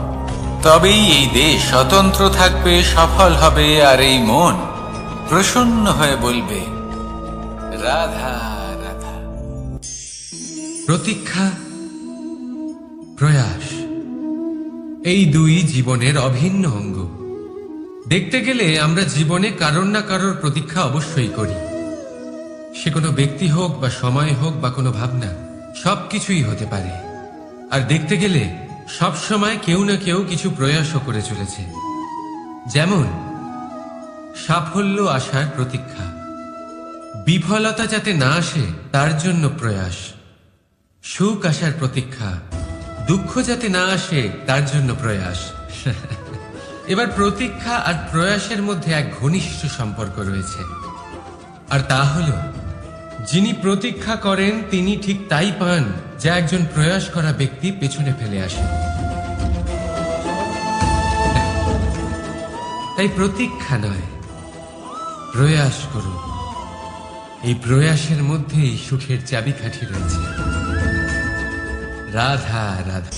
তবেই এই দেশ স্বতন্ত্র থাকবে, সফল হবে, আর এই মন প্রসন্ন হয়ে বলবে রাধা রাধা। প্রতীক্ষা, প্রয়াস, এই দুই জীবনের অভিন্ন অঙ্গ। দেখতে গেলে আমরা জীবনে কারোর না কারোর প্রতীক্ষা অবশ্যই করি। সে কোনো ব্যক্তি হোক বা সময় হোক বা কোনো ভাবনা, সবকিছুই হতে পারে। আর দেখতে গেলে সব সময় কেউ না কেউ কিছু প্রয়াসও করে চলেছে। যেমন সাফল্য আসার প্রতীক্ষা, বিফলতা যাতে না আসে তার জন্য প্রয়াস, সুখ আসার প্রতীক্ষা, দুঃখ যাতে না আসে তার জন্য প্রয়াস। এবার প্রতীক্ষা আর প্রয়াসের মধ্যে এক ঘনিষ্ঠ সম্পর্ক রয়েছে, আর তা হল যিনি প্রতীক্ষা করেন তিনি ঠিক তাই পান যা একজন প্রয়াস করা ব্যক্তি পেছনে ফেলে আসে। তাই প্রতীক্ষা নয়, প্রয়াস করুন। এই প্রয়াসের মধ্যেই সুখের চাবিকাঠি রয়েছে। রাধা রাধা।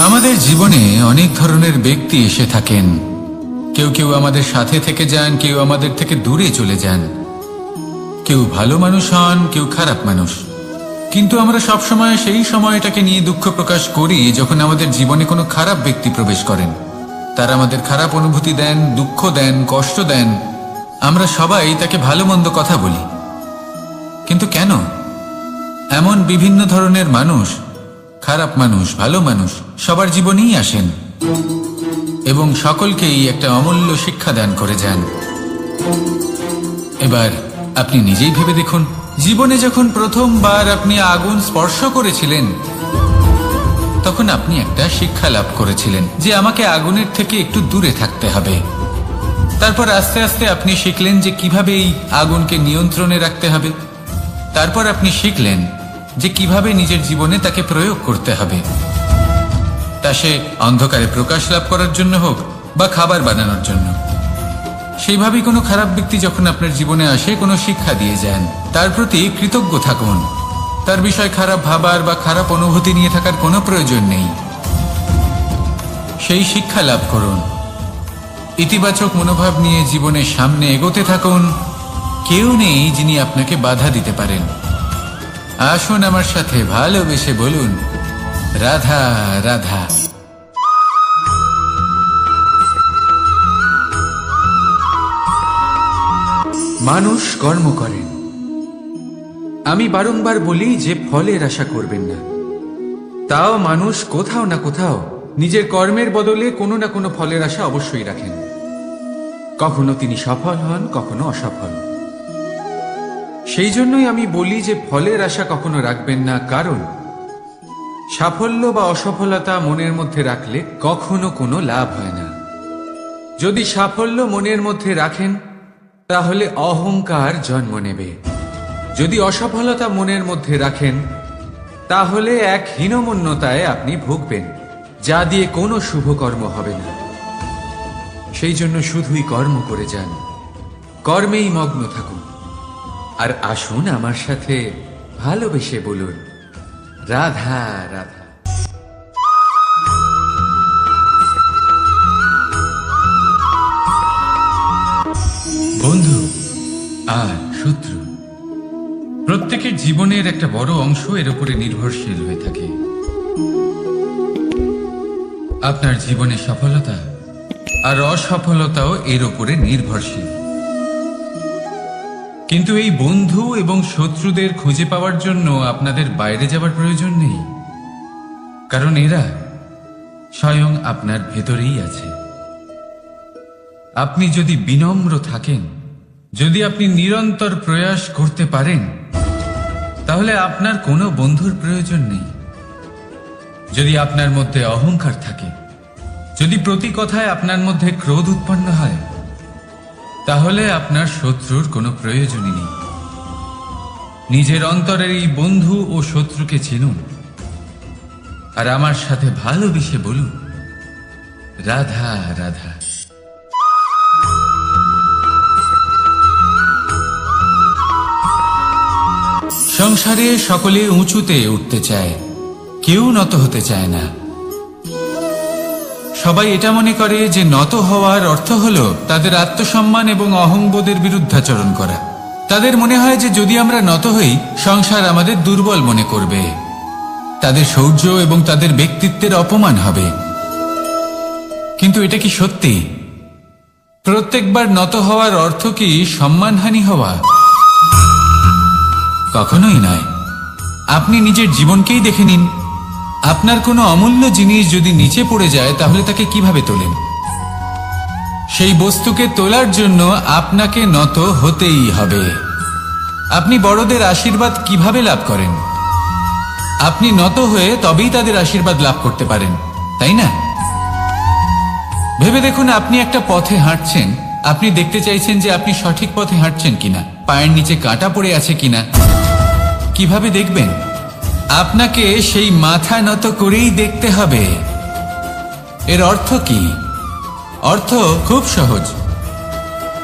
আমাদের জীবনে অনেক ধরনের ব্যক্তি এসে থাকেন। কেউ কেউ আমাদের সাথে থেকে যান, কেউ আমাদের থেকে দূরে চলে যান। কেউ ভালো মানুষ হন, কেউ খারাপ মানুষ। কিন্তু আমরা সবসময় সেই সময়টাকে নিয়ে দুঃখ প্রকাশ করি যখন আমাদের জীবনে কোনো খারাপ ব্যক্তি প্রবেশ করেন। তারা আমাদের খারাপ অনুভূতি দেন, দুঃখ দেন, কষ্ট দেন। আমরা সবাই তাকে ভালো মন্দ কথা বলি। কিন্তু কেন? এমন বিভিন্ন ধরনের মানুষ, খারাপ মানুষ, ভালো মানুষ সবার জীবনেই আসেন এবং সকলকেই একটা অমূল্য শিক্ষা দান করে যান। এবার আপনি নিজেই ভেবে দেখুন, জীবনে যখন প্রথমবার আপনি আগুন স্পর্শ করেছিলেন তখন আপনি একটা শিক্ষা লাভ করেছিলেন যে আমাকে আগুনের থেকে একটু দূরে থাকতে হবে। তারপর আস্তে আস্তে আপনি শিখলেন যে কিভাবে এই আগুনকে নিয়ন্ত্রণে রাখতে হবে। তারপর আপনি শিখলেন যে কিভাবে নিজের জীবনে তাকে প্রয়োগ করতে হবে, তা সে অন্ধকারে প্রকাশ লাভ করার জন্য হোক বা খাবার বানানোর জন্য। সেইভাবেই কোনো খারাপ ব্যক্তি যখন আপনার জীবনে আসে কোনো শিক্ষা দিয়ে যান, তার প্রতি কৃতজ্ঞ থাকুন। তার বিষয় খারাপ ভাবার বা খারাপ অনুভূতি নিয়ে থাকার কোনো প্রয়োজন নেই। সেই শিক্ষা লাভ করুন, ইতিবাচক মনোভাব নিয়ে জীবনের সামনে এগোতে থাকুন। কেউ নেই যিনি আপনাকে বাধা দিতে পারেন। আসুন আমার সাথে ভালোবেসে বলুন রাধা রাধা। মানুষ কর্ম করেন। আমি বারংবার বলি যে ফলের আশা করবেন না। তাও মানুষ কোথাও না কোথাও নিজের কর্মের বদলে কোনো না কোনো ফলের আশা অবশ্যই রাখেন। কখনো তিনি সফল হন, কখনো অসফল। সেই জন্যই আমি বলি যে ফলের আশা কখনো রাখবেন না, কারণ সাফল্য বা অসফলতা মনের মধ্যে রাখলে কখনো কোনো লাভ হয় না। যদি সাফল্য মনের মধ্যে রাখেন তাহলে অহংকার জন্ম নেবে। যদি অসফলতা মনের মধ্যে রাখেন তাহলে এক হীনমন্যতায় আপনি ভুগবেন, যা দিয়ে কোনো শুভকর্ম হবে না। সেই জন্য শুধুই কর্ম করে যান, কর্মেই মগ্ন থাকুন। আর আসুন আমার সাথে ভালোবেসে বলুন রাধা রাধা। বন্ধু আর শত্রু, প্রত্যেকের জীবনের একটা বড় অংশ এর উপরে নির্ভরশীল হয়ে থাকে। আপনার জীবনে সফলতা আর অসফলতাও এর উপরে নির্ভরশীল। কিন্তু এই বন্ধু এবং শত্রুদের খুঁজে পাওয়ার জন্য আপনাদের বাইরে যাবার প্রয়োজন নেই, কারণ এরা স্বয়ং আপনার ভেতরেই আছে। আপনি যদি বিনম্র থাকেন, যদি আপনি নিরন্তর প্রয়াস করতে পারেন, তাহলে আপনার কোনো বন্ধুর প্রয়োজন নেই। যদি আপনার মধ্যে অহংকার থাকে, যদি প্রতি কথায় আপনার মধ্যে ক্রোধ উৎপন্ন হয়, তাহলে আপনার শত্রুর কোনো প্রয়োজনই নেই। নিজের অন্তরের এই বন্ধু ও শত্রুকে চিনুন, আর আমার সাথে ভালোবেসে বলুন, রাধা রাধা। সংসারে সকলে উঁচুতে উঠতে চায়, কেউ নত হতে চায় না। সবাই এটা মনে করে যে নত হওয়ার অর্থ হলো তাদের আত্মসম্মান এবং অহংবোধের বিরুদ্ধাচরণ করা। তাদের মনে হয় যে যদি আমরা নত হই, সংসার আমাদের দুর্বল মনে করবে, তাদের শৌর্য এবং তাদের ব্যক্তিত্বের অপমান হবে। কিন্তু এটা কি সত্যি? প্রত্যেকবার নত হওয়ার অর্থ কি সম্মানহানি হওয়া? কখনোই নয়। আপনি নিজের জীবনকেই দেখে নিন। আপনার কোনো অমূল্য জিনিস যদি নিচে পড়ে যায়, তাহলে তাকে কিভাবে তোলেন? সেই বস্তুকে তোলার জন্য আপনাকে নত হতেই হবে। আপনি বড়দের আশীর্বাদ কিভাবে লাভ করেন? আপনি নত হয়ে তবেই তাদের আশীর্বাদ লাভ করতে পারেন, তাই না? ভেবে দেখুন, আপনি একটা পথে হাঁটছেন, আপনি দেখতে চাইছেন যে আপনি সঠিক পথে হাঁটছেন কিনা, পায়ের নিচে কাঁটা পড়ে আছে কিনা। কিভাবে দেখবেন? আপনাকে সেই মাথা নত করেই দেখতে হবে। এর অর্থ কি? অর্থ খুব সহজ।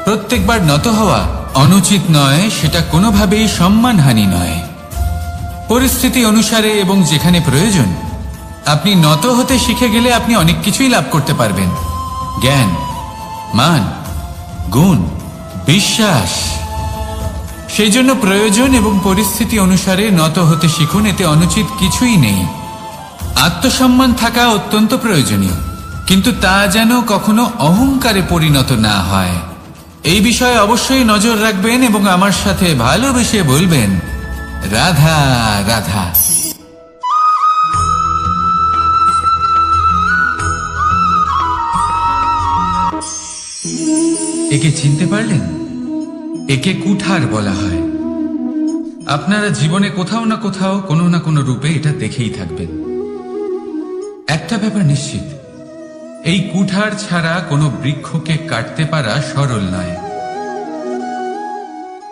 প্রত্যেকবার নত হওয়া অনুচিত নয়, সেটা কোনোভাবেই সম্মানহানি নয়। পরিস্থিতি অনুসারে এবং যেখানে প্রয়োজন আপনি নত হতে শিখে গেলে আপনি অনেক কিছুই লাভ করতে পারবেন। জ্ঞান, মান, গুণ, বিশ্বাস। সেই জন্য প্রয়োজন এবং পরিস্থিতি অনুসারে নত হতে শিখুন, এতে অনুচিত কিছুই নেই। আত্মসম্মান থাকা অত্যন্ত প্রয়োজনীয়, কিন্তু তা যেন কখনো অহংকারে পরিণত না হয়। এই বিষয়ে অবশ্যই নজর রাখবেন এবং আমার সাথে ভালোবেসে বলবেন, রাধা রাধা। একে চিনতে পারলেন? একে কুঠার বলা হয়। আপনারা জীবনে কোথাও না কোথাও কোনো না কোনো রূপে এটা দেখেই থাকবেন। একটা ব্যাপার নিশ্চিত, এই কুঠার ছাড়া কোনো বৃক্ষকে কাটতে পারা সরল নয়।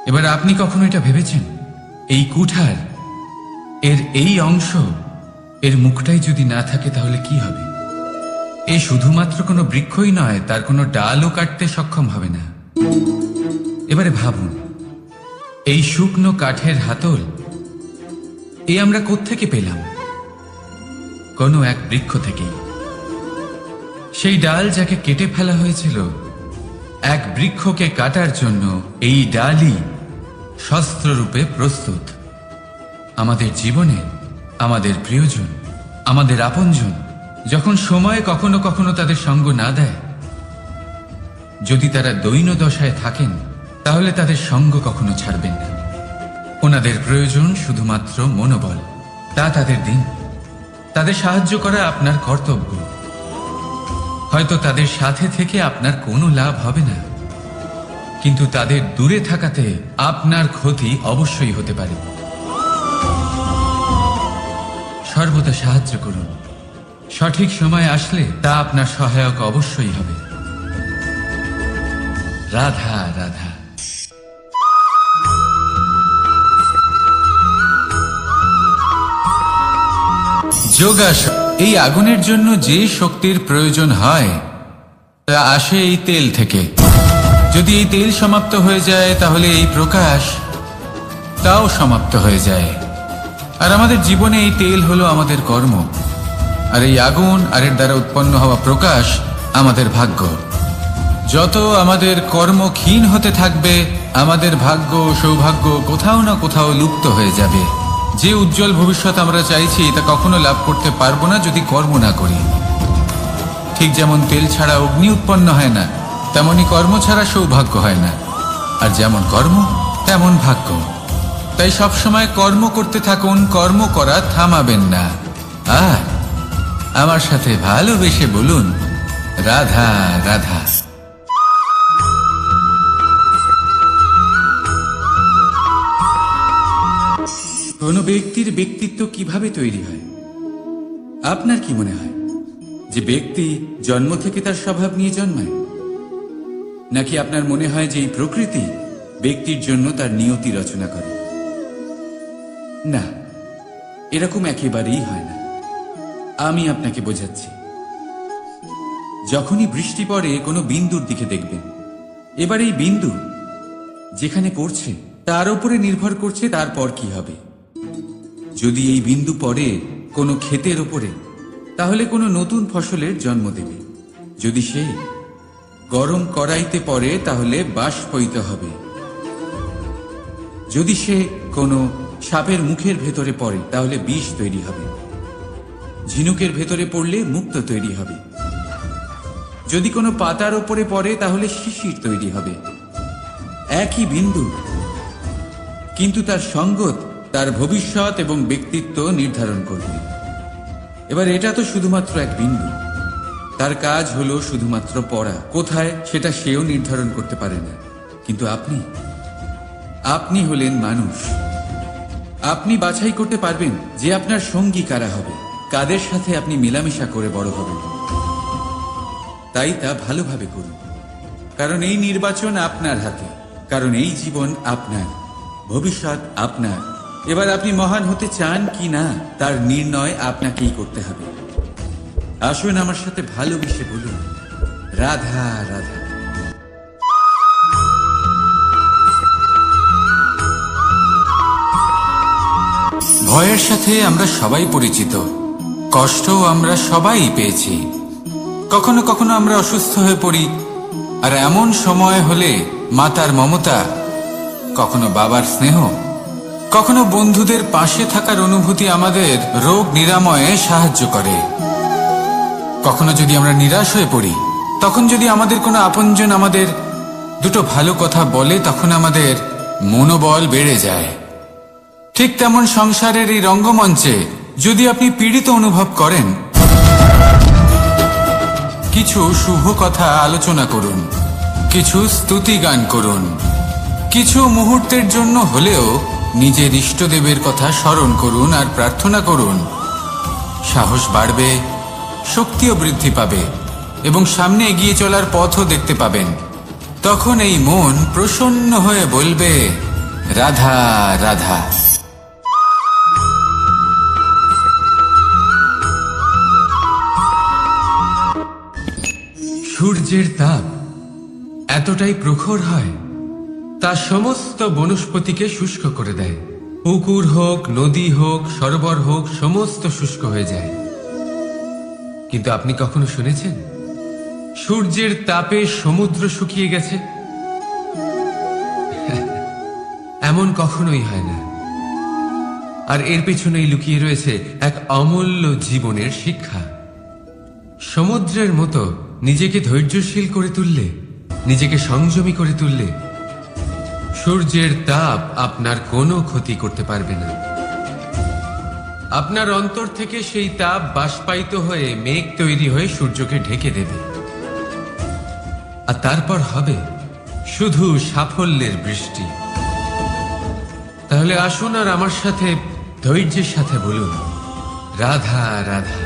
এবার আপনি কখনো এটা ভেবেছেন, এই কুঠার, এর এই অংশ, এর মুখটাই যদি না থাকে তাহলে কি হবে? এ শুধুমাত্র কোনো বৃক্ষই নয়, তার কোনো ডালও কাটতে সক্ষম হবে না। এবারে ভাবুন, এই শুকনো কাঠের হাতল এ আমরা কোত্থেকে পেলাম? কোনো এক বৃক্ষ থেকেই। সেই ডাল যাকে কেটে ফেলা হয়েছিল, এক বৃক্ষকে কাটার জন্য এই ডালই শস্ত্ররূপে প্রস্তুত। আমাদের জীবনে আমাদের প্রিয়জন, আমাদের আপনজন যখন সময় কখনো কখনো তাদের সঙ্গ না দেয়, যদি তারা দৈন্য দশায় থাকেন, তাহলে তাদের সঙ্গ কখনো ছাড়বেন না। ওনাদের প্রয়োজন শুধুমাত্র মনোবল। তা তাদের দিন। তাদের সাহায্য করা আপনার কর্তব্য। হয়তো তাদের সাথে থেকে আপনার কোনো লাভ হবে না, কিন্তু তাদের দূরে থাকাতে আপনার ক্ষতি অবশ্যই হতে পারে। সর্বদা সাহায্য করুন। সঠিক সময় আসলে তা আপনার সহায়ক অবশ্যই হবে। রাধা রাধা। যোগাসন। এই আগুনের জন্য যে শক্তির প্রয়োজন হয় তা আসে এই তেল থেকে। যদি এই তেল সমাপ্ত হয়ে যায়, তাহলে এই প্রকাশ তাও সমাপ্ত হয়ে যায়। আর আমাদের জীবনে এই তেল হলো আমাদের কর্ম, আর এই আগুন আর এর দ্বারা উৎপন্ন হওয়া প্রকাশ আমাদের ভাগ্য। যত আমাদের কর্ম ক্ষীণ হতে থাকবে, আমাদের ভাগ্য সৌভাগ্য কোথাও না কোথাও লুপ্ত হয়ে যাবে। যে উজ্জ্বল ভবিষ্যৎ আমরা চাইছি তা কখনো লাভ করতে পারবো না যদি কর্ম না করি। ঠিক যেমন তেল ছাড়া অগ্নি উৎপন্ন হয় না, তেমনি কর্ম ছাড়া সৌভাগ্য হয় না। আর যেমন কর্ম তেমন ভাগ্য। তাই সবসময় কর্ম করতে থাকুন, কর্ম করা থামাবেন না। আর আমার সাথে ভালোবেসে বলুন, রাধা রাধা। কোনো ব্যক্তির ব্যক্তিত্ব কিভাবে তৈরি হয়? আপনার কি মনে হয় যে ব্যক্তি জন্ম থেকে তার স্বভাব নিয়ে জন্মায়, নাকি আপনার মনে হয় যে এই প্রকৃতি ব্যক্তির জন্য তার নিয়তি রচনা করে? না, এরকম একেবারেই হয় না। আমি আপনাকে বোঝাচ্ছি। যখনই বৃষ্টি পড়ে কোনো বিন্দুর দিকে দেখবেন, এবার এই বিন্দু যেখানে পড়ছে তার উপরে নির্ভর করছে তারপর কি হবে। যদি এই বিন্দু পড়ে কোনো ক্ষেতের ওপরে, তাহলে কোনো নতুন ফসলের জন্ম দেবে। যদি সে গরম কড়াইতে পড়ে তাহলে বাষ্পীত হবে। যদি সে কোনো সাপের মুখের ভেতরে পড়ে তাহলে বিষ তৈরি হবে। ঝিনুকের ভেতরে পড়লে মুক্তো তৈরি হবে। যদি কোনো পাতার ওপরে পড়ে তাহলে শিশির তৈরি হবে। একই বিন্দু, কিন্তু তার সঙ্গত তার ভবিষ্যৎ এবং ব্যক্তিত্ব নির্ধারণ করবে। এবার এটা তো শুধুমাত্র এক বিন্দু, তার কাজ হলো শুধুমাত্র পড়া। কোথায় সেটা সেও নির্ধারণ করতে পারে না। কিন্তু আপনি হলেন মানুষ। আপনি বাছাই করতে পারবেন যে আপনার সঙ্গী কারা হবে, কাদের সাথে আপনি মেলামেশা করে বড় হবেন। তাই তা ভালোভাবে করুন, কারণ এই নির্বাচন আপনার হাতে, কারণ এই জীবন আপনার, ভবিষ্যৎ আপনার। এবার আপনি মহান হতে চান কি না তার নির্ণয় আপনাকেই করতে হবে। আসুন আমার সাথে ভালোবেসে বলুন, রাধা রাধা। ভয়ের সাথে আমরা সবাই পরিচিত, কষ্টও আমরা সবাই পেয়েছি। কখনো কখনো আমরা অসুস্থ হয়ে পড়ি, আর এমন সময় হলে মাতার মমতা, কখনো বাবার স্নেহ, কখনো বন্ধুদের পাশে থাকার অনুভূতি আমাদের রোগ নিরাময়ে সাহায্য করে। কখনো যদি আমরা নিরাশ হয়ে পড়ি, তখন যদি আমাদের কোনো আপনজন আমাদের দুটো ভালো কথা বলে, তখন আমাদের মনোবল বেড়ে যায়। ঠিক তেমন সংসারের এই রঙ্গমঞ্চে যদি আপনি পীড়িত অনুভব করেন, কিছু শুভ কথা আলোচনা করুন, কিছু স্তুতি গান করুন, কিছু মুহূর্তের জন্য হলেও নিজের ইষ্টদেবের কথা স্মরণ করুন আর প্রার্থনা করুন। সাহস বাড়বে, শক্তিও বৃদ্ধি পাবে এবং সামনে এগিয়ে চলার পথও দেখতে পাবেন। তখন এই মন প্রসন্ন হয়ে বলবে, রাধা রাধা। সূর্যের তাপ এতটাই প্রখর হয়, তা সমস্ত বনস্পতিকে শুষ্ক করে দেয়। পুকুর হোক, নদী হোক, সরোবর হোক, সমস্ত শুষ্ক হয়ে যায়। কিন্তু আপনি কখনো শুনেছেন সূর্যের তাপে সমুদ্র শুকিয়ে গেছে? এমন কখনোই হয় না। আর এর পেছনেই লুকিয়ে রয়েছে এক অমূল্য জীবনের শিক্ষা। সমুদ্রের মতো নিজেকে ধৈর্যশীল করে তুললে, নিজেকে সংযমী করে তুললে, সূর্যের তাপ আপনার কোনো ক্ষতি করতে পারবে না। আপনার অন্তর থেকে সেই তাপ বাষ্পায়িত হয়ে মেঘ তৈরি হয়ে সূর্যকে ঢেকে দেবে, আর তারপর হবে শুধু সাফল্যের বৃষ্টি। তাহলে আসুন আর আমার সাথে ধৈর্যের সাথে বলুন, রাধা রাধা।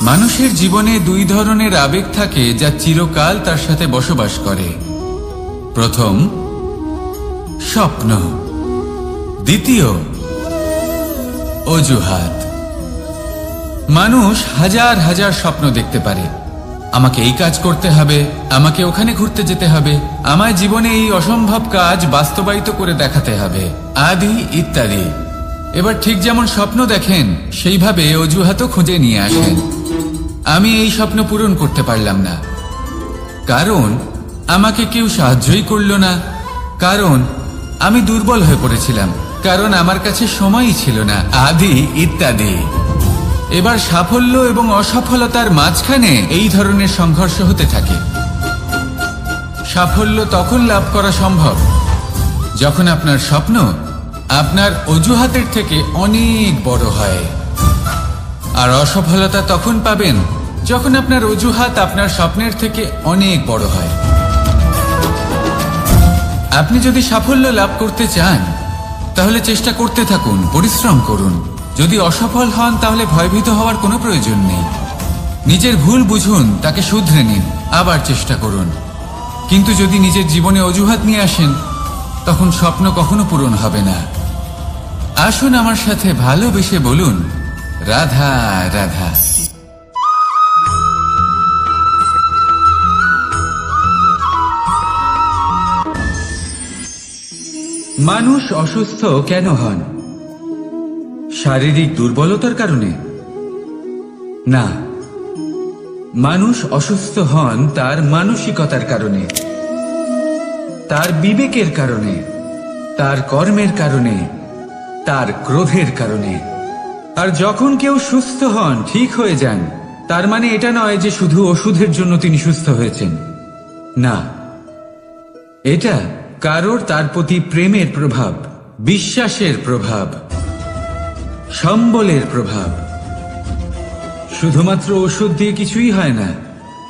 মানুষের জীবনে দুই ধরনের আবেগ থাকে যা চিরকাল তার সাথে বসবাস করে। প্রথম, স্বপ্ন। দ্বিতীয়, অজুহাত। মানুষ হাজার হাজার স্বপ্ন দেখতে পারে। আমাকে এই কাজ করতে হবে, আমাকে ওখানে ঘুরতে যেতে হবে, আমায় জীবনে এই অসম্ভব কাজ বাস্তবায়িত করে দেখাতে হবে, আদি ইত্যাদি। এবার ঠিক যেমন স্বপ্ন দেখেন, সেইভাবে অজুহাতও খুঁজে নিয়ে আসেন। আমি এই স্বপ্ন পূরণ করতে পারলাম না, কারণ আমাকে কেউ সাহায্যই করলো না, কারণ আমি দুর্বল হয়ে পড়েছিলাম, কারণ আমার কাছে সময়ই ছিল না, আদি ইত্যাদি। এবার সাফল্য এবং অসফলতার মাঝখানে এই ধরনের সংঘর্ষ হতে থাকে। সাফল্য তখন লাভ করা সম্ভব যখন আপনার স্বপ্ন আপনার অজুহাতের থেকে অনেক বড় হয়, আর অসফলতা তখন পাবেন যখন আপনার অজুহাত আপনার স্বপ্নের থেকে অনেক বড় হয়। আপনি যদি সাফল্য লাভ করতে চান, তাহলে চেষ্টা করতে থাকুন, পরিশ্রম করুন। যদি অসফল হন, তাহলে ভয়ভীত হওয়ার কোনো প্রয়োজন নেই। নিজের ভুল বুঝুন, তাকে শুধরে নিন, আবার চেষ্টা করুন। কিন্তু যদি নিজের জীবনে অজুহাত নিয়ে আসেন, তখন স্বপ্ন কখনো পূরণ হবে না। আসুন আমার সাথে ভালোবেসে বলুন, রাধা রাধা। মানুষ অসুস্থ কেন হন? শারীরিক দুর্বলতার কারণে? না, মানুষ অসুস্থ হন তার মানসিকতার কারণে, তার বিবেকের কারণে, তার কর্মের কারণে, তার ক্রোধের কারণে। আর যখন কেউ সুস্থ হন, ঠিক হয়ে যান, তার মানে এটা নয় যে শুধু ওষুধের জন্য তিনি সুস্থ হয়েছেন। না, এটা কারোর তার প্রতি প্রেমের প্রভাব, বিশ্বাসের প্রভাব, সম্বলের প্রভাব। শুধুমাত্র ওষুধ দিয়ে কিছুই হয় না।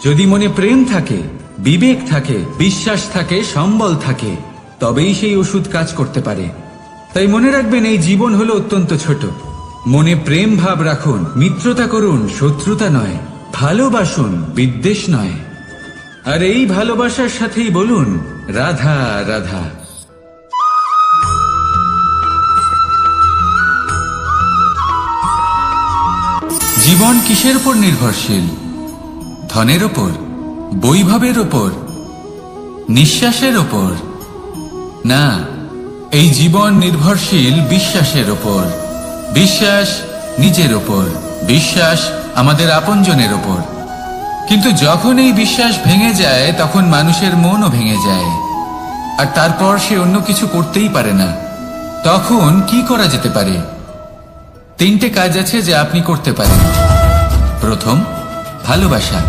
যদি মনে প্রেম থাকে, বিবেক থাকে, বিশ্বাস থাকে, সম্বল থাকে, তবেই সেই ওষুধ কাজ করতে পারে। তাই মনে রাখবেন, এই জীবন হলো অত্যন্ত ছোট। মনে প্রেম ভাব রাখুন, মিত্রতা করুন, শত্রুতা নয়। ভালোবাসুন, বিদ্বেষ নয়। আর এই ভালোবাসার সাথেই বলুন, রাধা রাধা। জীবন কিসের উপর নির্ভরশীল? ধনের ওপর, বৈভবের ওপর, নিঃশ্বাসের ওপর? না, এই জীবন নির্ভরশীল বিশ্বাসের ওপর। বিশ্বাস নিজের ওপর, বিশ্বাস আমাদের আপনজনের ওপর। কিন্তু যখন এই বিশ্বাস ভেঙে যায়, তখন মানুষের মনও ভেঙে যায়, আর তারপর সে অন্য কিছু করতেই পারে না। তখন কি করা যেতে পারে? 3টে কাজ আছে যা আপনি করতে পারেন। প্রথম, ভালোবাসা।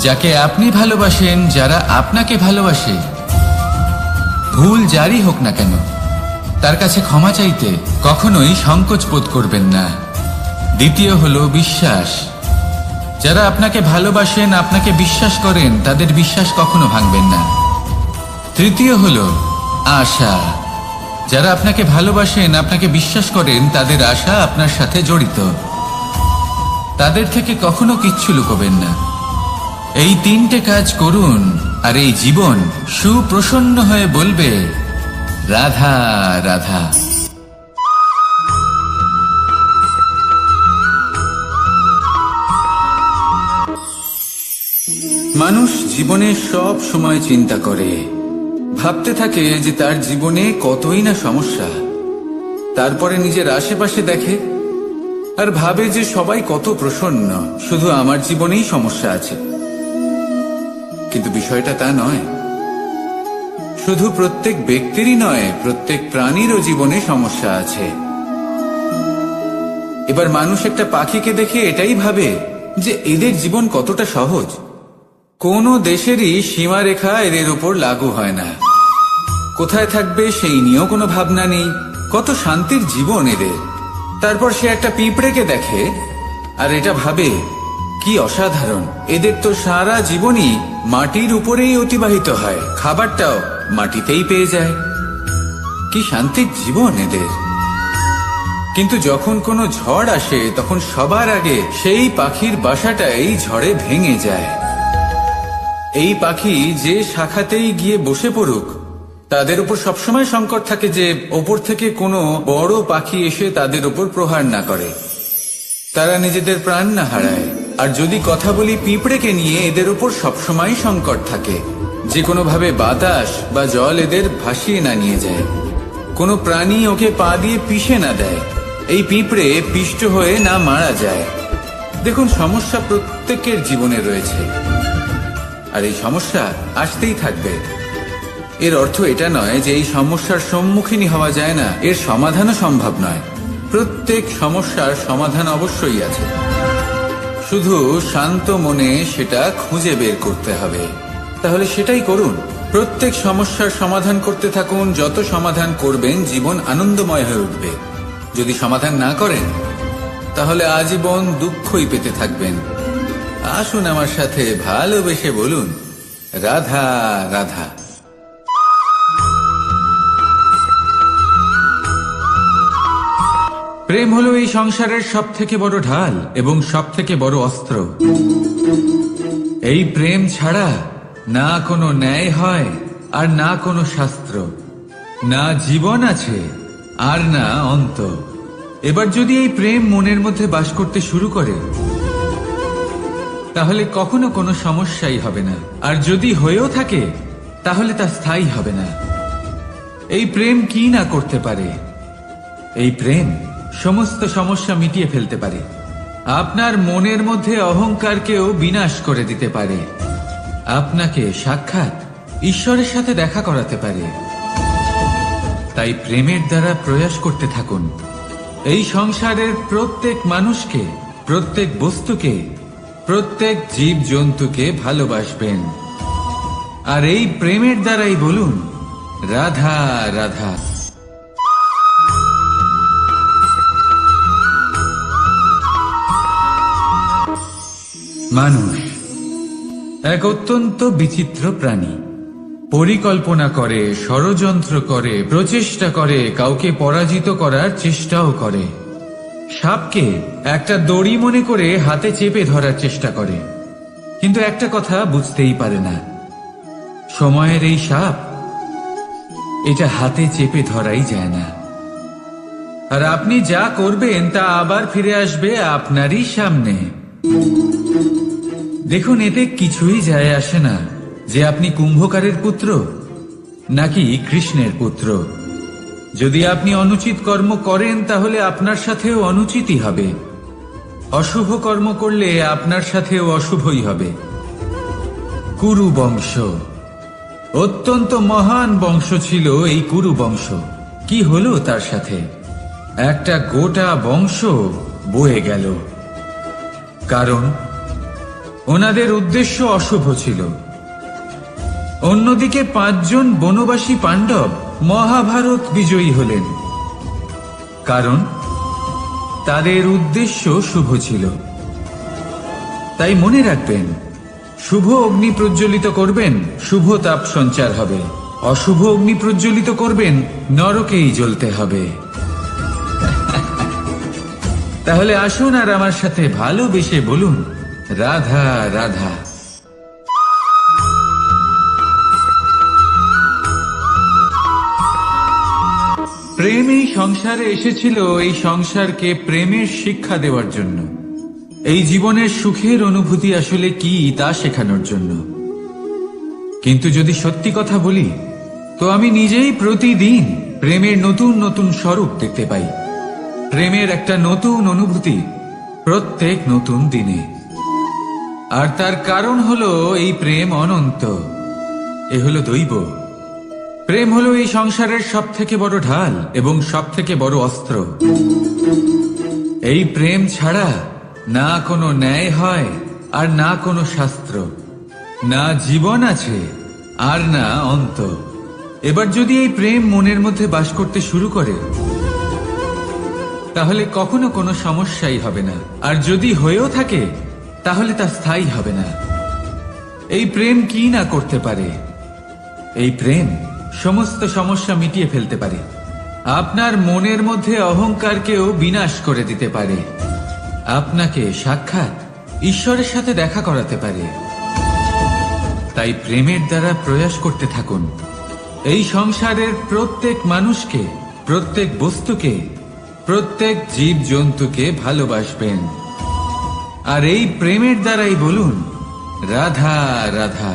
যাকে আপনি ভালোবাসেন, যারা আপনাকে ভালোবাসে, ভুল যারই হোক না কেন, তার কাছে ক্ষমা চাইতে কখনোই সংকোচ বোধ করবেন না। দ্বিতীয় হলো বিশ্বাস। যারা আপনাকে ভালোবাসেন, আপনাকে বিশ্বাস করেন, তাদের বিশ্বাস কখনো ভাঙবেন না। তৃতীয় হলো আশা। যারা আপনাকে ভালোবাসেন, আপনাকে বিশ্বাস করেন, তাদের আশা আপনার সাথে জড়িত। তাদের থেকে কখনো কিচ্ছু লুকোবেন না। এই 3টে কাজ করুন, আর এই জীবন সুপ্রসন্ন হয়ে বলবে, রাধা রাধা। মানুষ জীবনে সব সময় চিন্তা করে, ভাবতে থাকে যে তার জীবনে কতই না সমস্যা। তারপরে নিজের আশেপাশে দেখে আর ভাবে যে সবাই কত প্রসন্ন, শুধু আমার জীবনেই সমস্যা আছে। কিন্তু বিষয়টা তা নয়। শুধু প্রত্যেক ব্যক্তিরই নয়, প্রত্যেক প্রাণীরও জীবনে সমস্যা আছে। এবার মানুষ একটা পাখিকে দেখে এটাই ভাবে যে এদের জীবন কতটা সহজ। কোনো দেশেরই সীমারেখা এদের উপর লাগু হয় না। কোথায় থাকবে সেই নিয়েও কোনো ভাবনা নেই। কত শান্তির জীবন এদের। তারপর সে একটা পিঁপড়েকে দেখে আর এটা ভাবে, কি অসাধারণ, এদের তো সারা জীবনই মাটির উপরেই অতিবাহিত হয়, খাবারটাও মাটিতেই পেয়ে যায়। কি শান্তির জীবন এদের। কিন্তু যখন কোনো ঝড় আসে, তখন সবার আগে সেই পাখির বাসাটাই ঝড়ে ভেঙে যায়। এই পাখি যে শাখাতেই গিয়ে বসে পড়ুক, তাদের উপর সবসময় সংকট থাকে যে ওপর থেকে কোনো বড় পাখি এসে তাদের উপর প্রহার না করে, তারা নিজেদের প্রাণ না হারায়। আর যদি কথা বলি পিঁপড়েকে নিয়ে, এদের উপর সবসময় সংকট থাকে যে কোনোভাবে বাতাস বা জল এদের ভাসিয়ে না নিয়ে যায়, কোনো প্রাণী ওকে পা দিয়ে পিষে না দেয়, এই পিঁপড়ে পিষ্ট হয়ে না মারা যায়। দেখুন, সমস্যা প্রত্যেকের জীবনে রয়েছে, আর এই সমস্যা আসতেই থাকবে। এর অর্থ এটা নয় যে এই সমস্যার সম্মুখীন হওয়া যায় না, এর সমাধানও সম্ভব নয়। প্রত্যেক সমস্যার সমাধান অবশ্যই আছে, শুধু শান্ত মনে সেটা খুঁজে বের করতে হবে। তাহলে সেটাই করুন। প্রত্যেক সমস্যার সমাধান করতে থাকুন। যত সমাধান করবেন, জীবন আনন্দময় হয়ে উঠবে। যদি সমাধান না করেন, তাহলে আজীবন দুঃখই পেতে থাকবেন। আসুন আমার সাথে ভালোবেসে বলুন, রাধা রাধা। প্রেম হলো এই সংসারের সব থেকে বড় ঢাল এবং সব থেকে বড় অস্ত্র। এই প্রেম ছাড়া না কোনো ন্যায় হয় আর না কোনো শাস্ত্র। না জীবন আছে আর না অন্ত। এবার যদি এই প্রেম মনের মধ্যে বাস করতে শুরু করে, তাহলে কখনো কোনো সমস্যাই হবে না। আর যদি হয়েও থাকে, তাহলে তা স্থায়ী হবে না। এই প্রেম কি না করতে পারে? এই প্রেম সমস্ত সমস্যা মিটিয়ে ফেলতে পারে। আপনার মনের মধ্যে অহংকারকেও বিনাশ করে দিতে পারে। আপনাকে সাক্ষাৎ ঈশ্বরের সাথে দেখা করাতে পারে। তাই প্রেমের দ্বারা প্রয়াস করতে থাকুন। এই সংসারের প্রত্যেক মানুষকে, প্রত্যেক বস্তুকে, প্রত্যেক জীব জন্তুকে ভালোবাসবেন। আর এই প্রেমের দ্বারাই বলুন, রাধা রাধা। মানুষ এক অত্যন্ত বিচিত্র প্রাণী। পরিকল্পনা করে, ষড়যন্ত্র করে, প্রচেষ্টা করে, কাউকে পরাজিত করার চেষ্টাও করে। সাপকে একটা দড়ি মনে করে হাতে চেপে ধরার চেষ্টা করে, কিন্তু একটা কথা বুঝতেই পারে না, সময়ের এই সাপ, এটা হাতে চেপে ধরাই যায় না। আর আপনি যা করবেন তা আবার ফিরে আসবে আপনারই সামনে। দেখুন, এতে কিছুই যায় আসে না যে আপনি কুম্ভকারের পুত্র নাকি কৃষ্ণের পুত্র। যদি আপনি অনুচিত কর্ম করেন, তাহলে আপনার সাথেও অনুচিতই হবে। অশুভ কর্ম করলে আপনার সাথেও অশুভই হবে। কুরু বংশ অত্যন্ত মহান বংশ ছিল। এই কুরু বংশ কি হলো তার সাথে? একটা গোটা বংশ বয়ে গেল। কারণ ওনাদের উদ্দেশ্য অশুভ ছিল। অন্যদিকে 5 জন বনবাসী পাণ্ডব মহাভারত বিজয়ী হলেন, কারণ তাদের উদ্দেশ্য শুভ ছিল। তাই মনে রাখবেন, শুভ অগ্নি প্রজ্বলিত করবেন, শুভ তাপ সঞ্চার হবে। অশুভ অগ্নি প্রজ্বলিত করবেন, নরকেই জ্বলতে হবে। তাহলে আসুন আর আমার সাথে ভালোবেসে বলুন, রাধা রাধা। প্রেম এই সংসারে এসেছিল এই সংসারকে প্রেমের শিক্ষা দেওয়ার জন্য, এই জীবনের সুখের অনুভূতি আসলে কি তা শেখানোর জন্য। কিন্তু যদি সত্যি কথা বলি, তো আমি নিজেই প্রতিদিন প্রেমের নতুন নতুন স্বরূপ দেখতে পাই। প্রেমের একটা নতুন অনুভূতি প্রত্যেক নতুন দিনে। আর তার কারণ হলো এই প্রেম অনন্ত। এ হলো দৈব। প্রেম হলো এই সংসারের সব থেকে বড় ঢাল এবং সব থেকে বড় অস্ত্র। এই প্রেম ছাড়া না কোনো ন্যায় হয় আর না কোনো শাস্ত্র, না জীবন আছে আর না অন্ত। এবার যদি এই প্রেম মনের মধ্যে বাস করতে শুরু করে, তাহলে কখনো কোনো সমস্যাই হবে না। আর যদি হয়েও থাকে, তাহলে তা স্থায়ী হবে না। এই প্রেম কি না করতে পারে? এই প্রেম সমস্ত সমস্যা মিটিয়ে ফেলতে পারে। আপনার মনের মধ্যে অহংকারকেও বিনাশ করে দিতে পারে। আপনাকে সাক্ষাৎ ঈশ্বরের সাথে দেখা করাতে পারে। তাই প্রেমের দ্বারা প্রয়াস করতে থাকুন। এই সংসারের প্রত্যেক মানুষকে, প্রত্যেক বস্তুকে, প্রত্যেক জীব জন্তুকে ভালোবাসবেন। আর এই প্রেমের দ্বারাই বলুন, রাধা রাধা।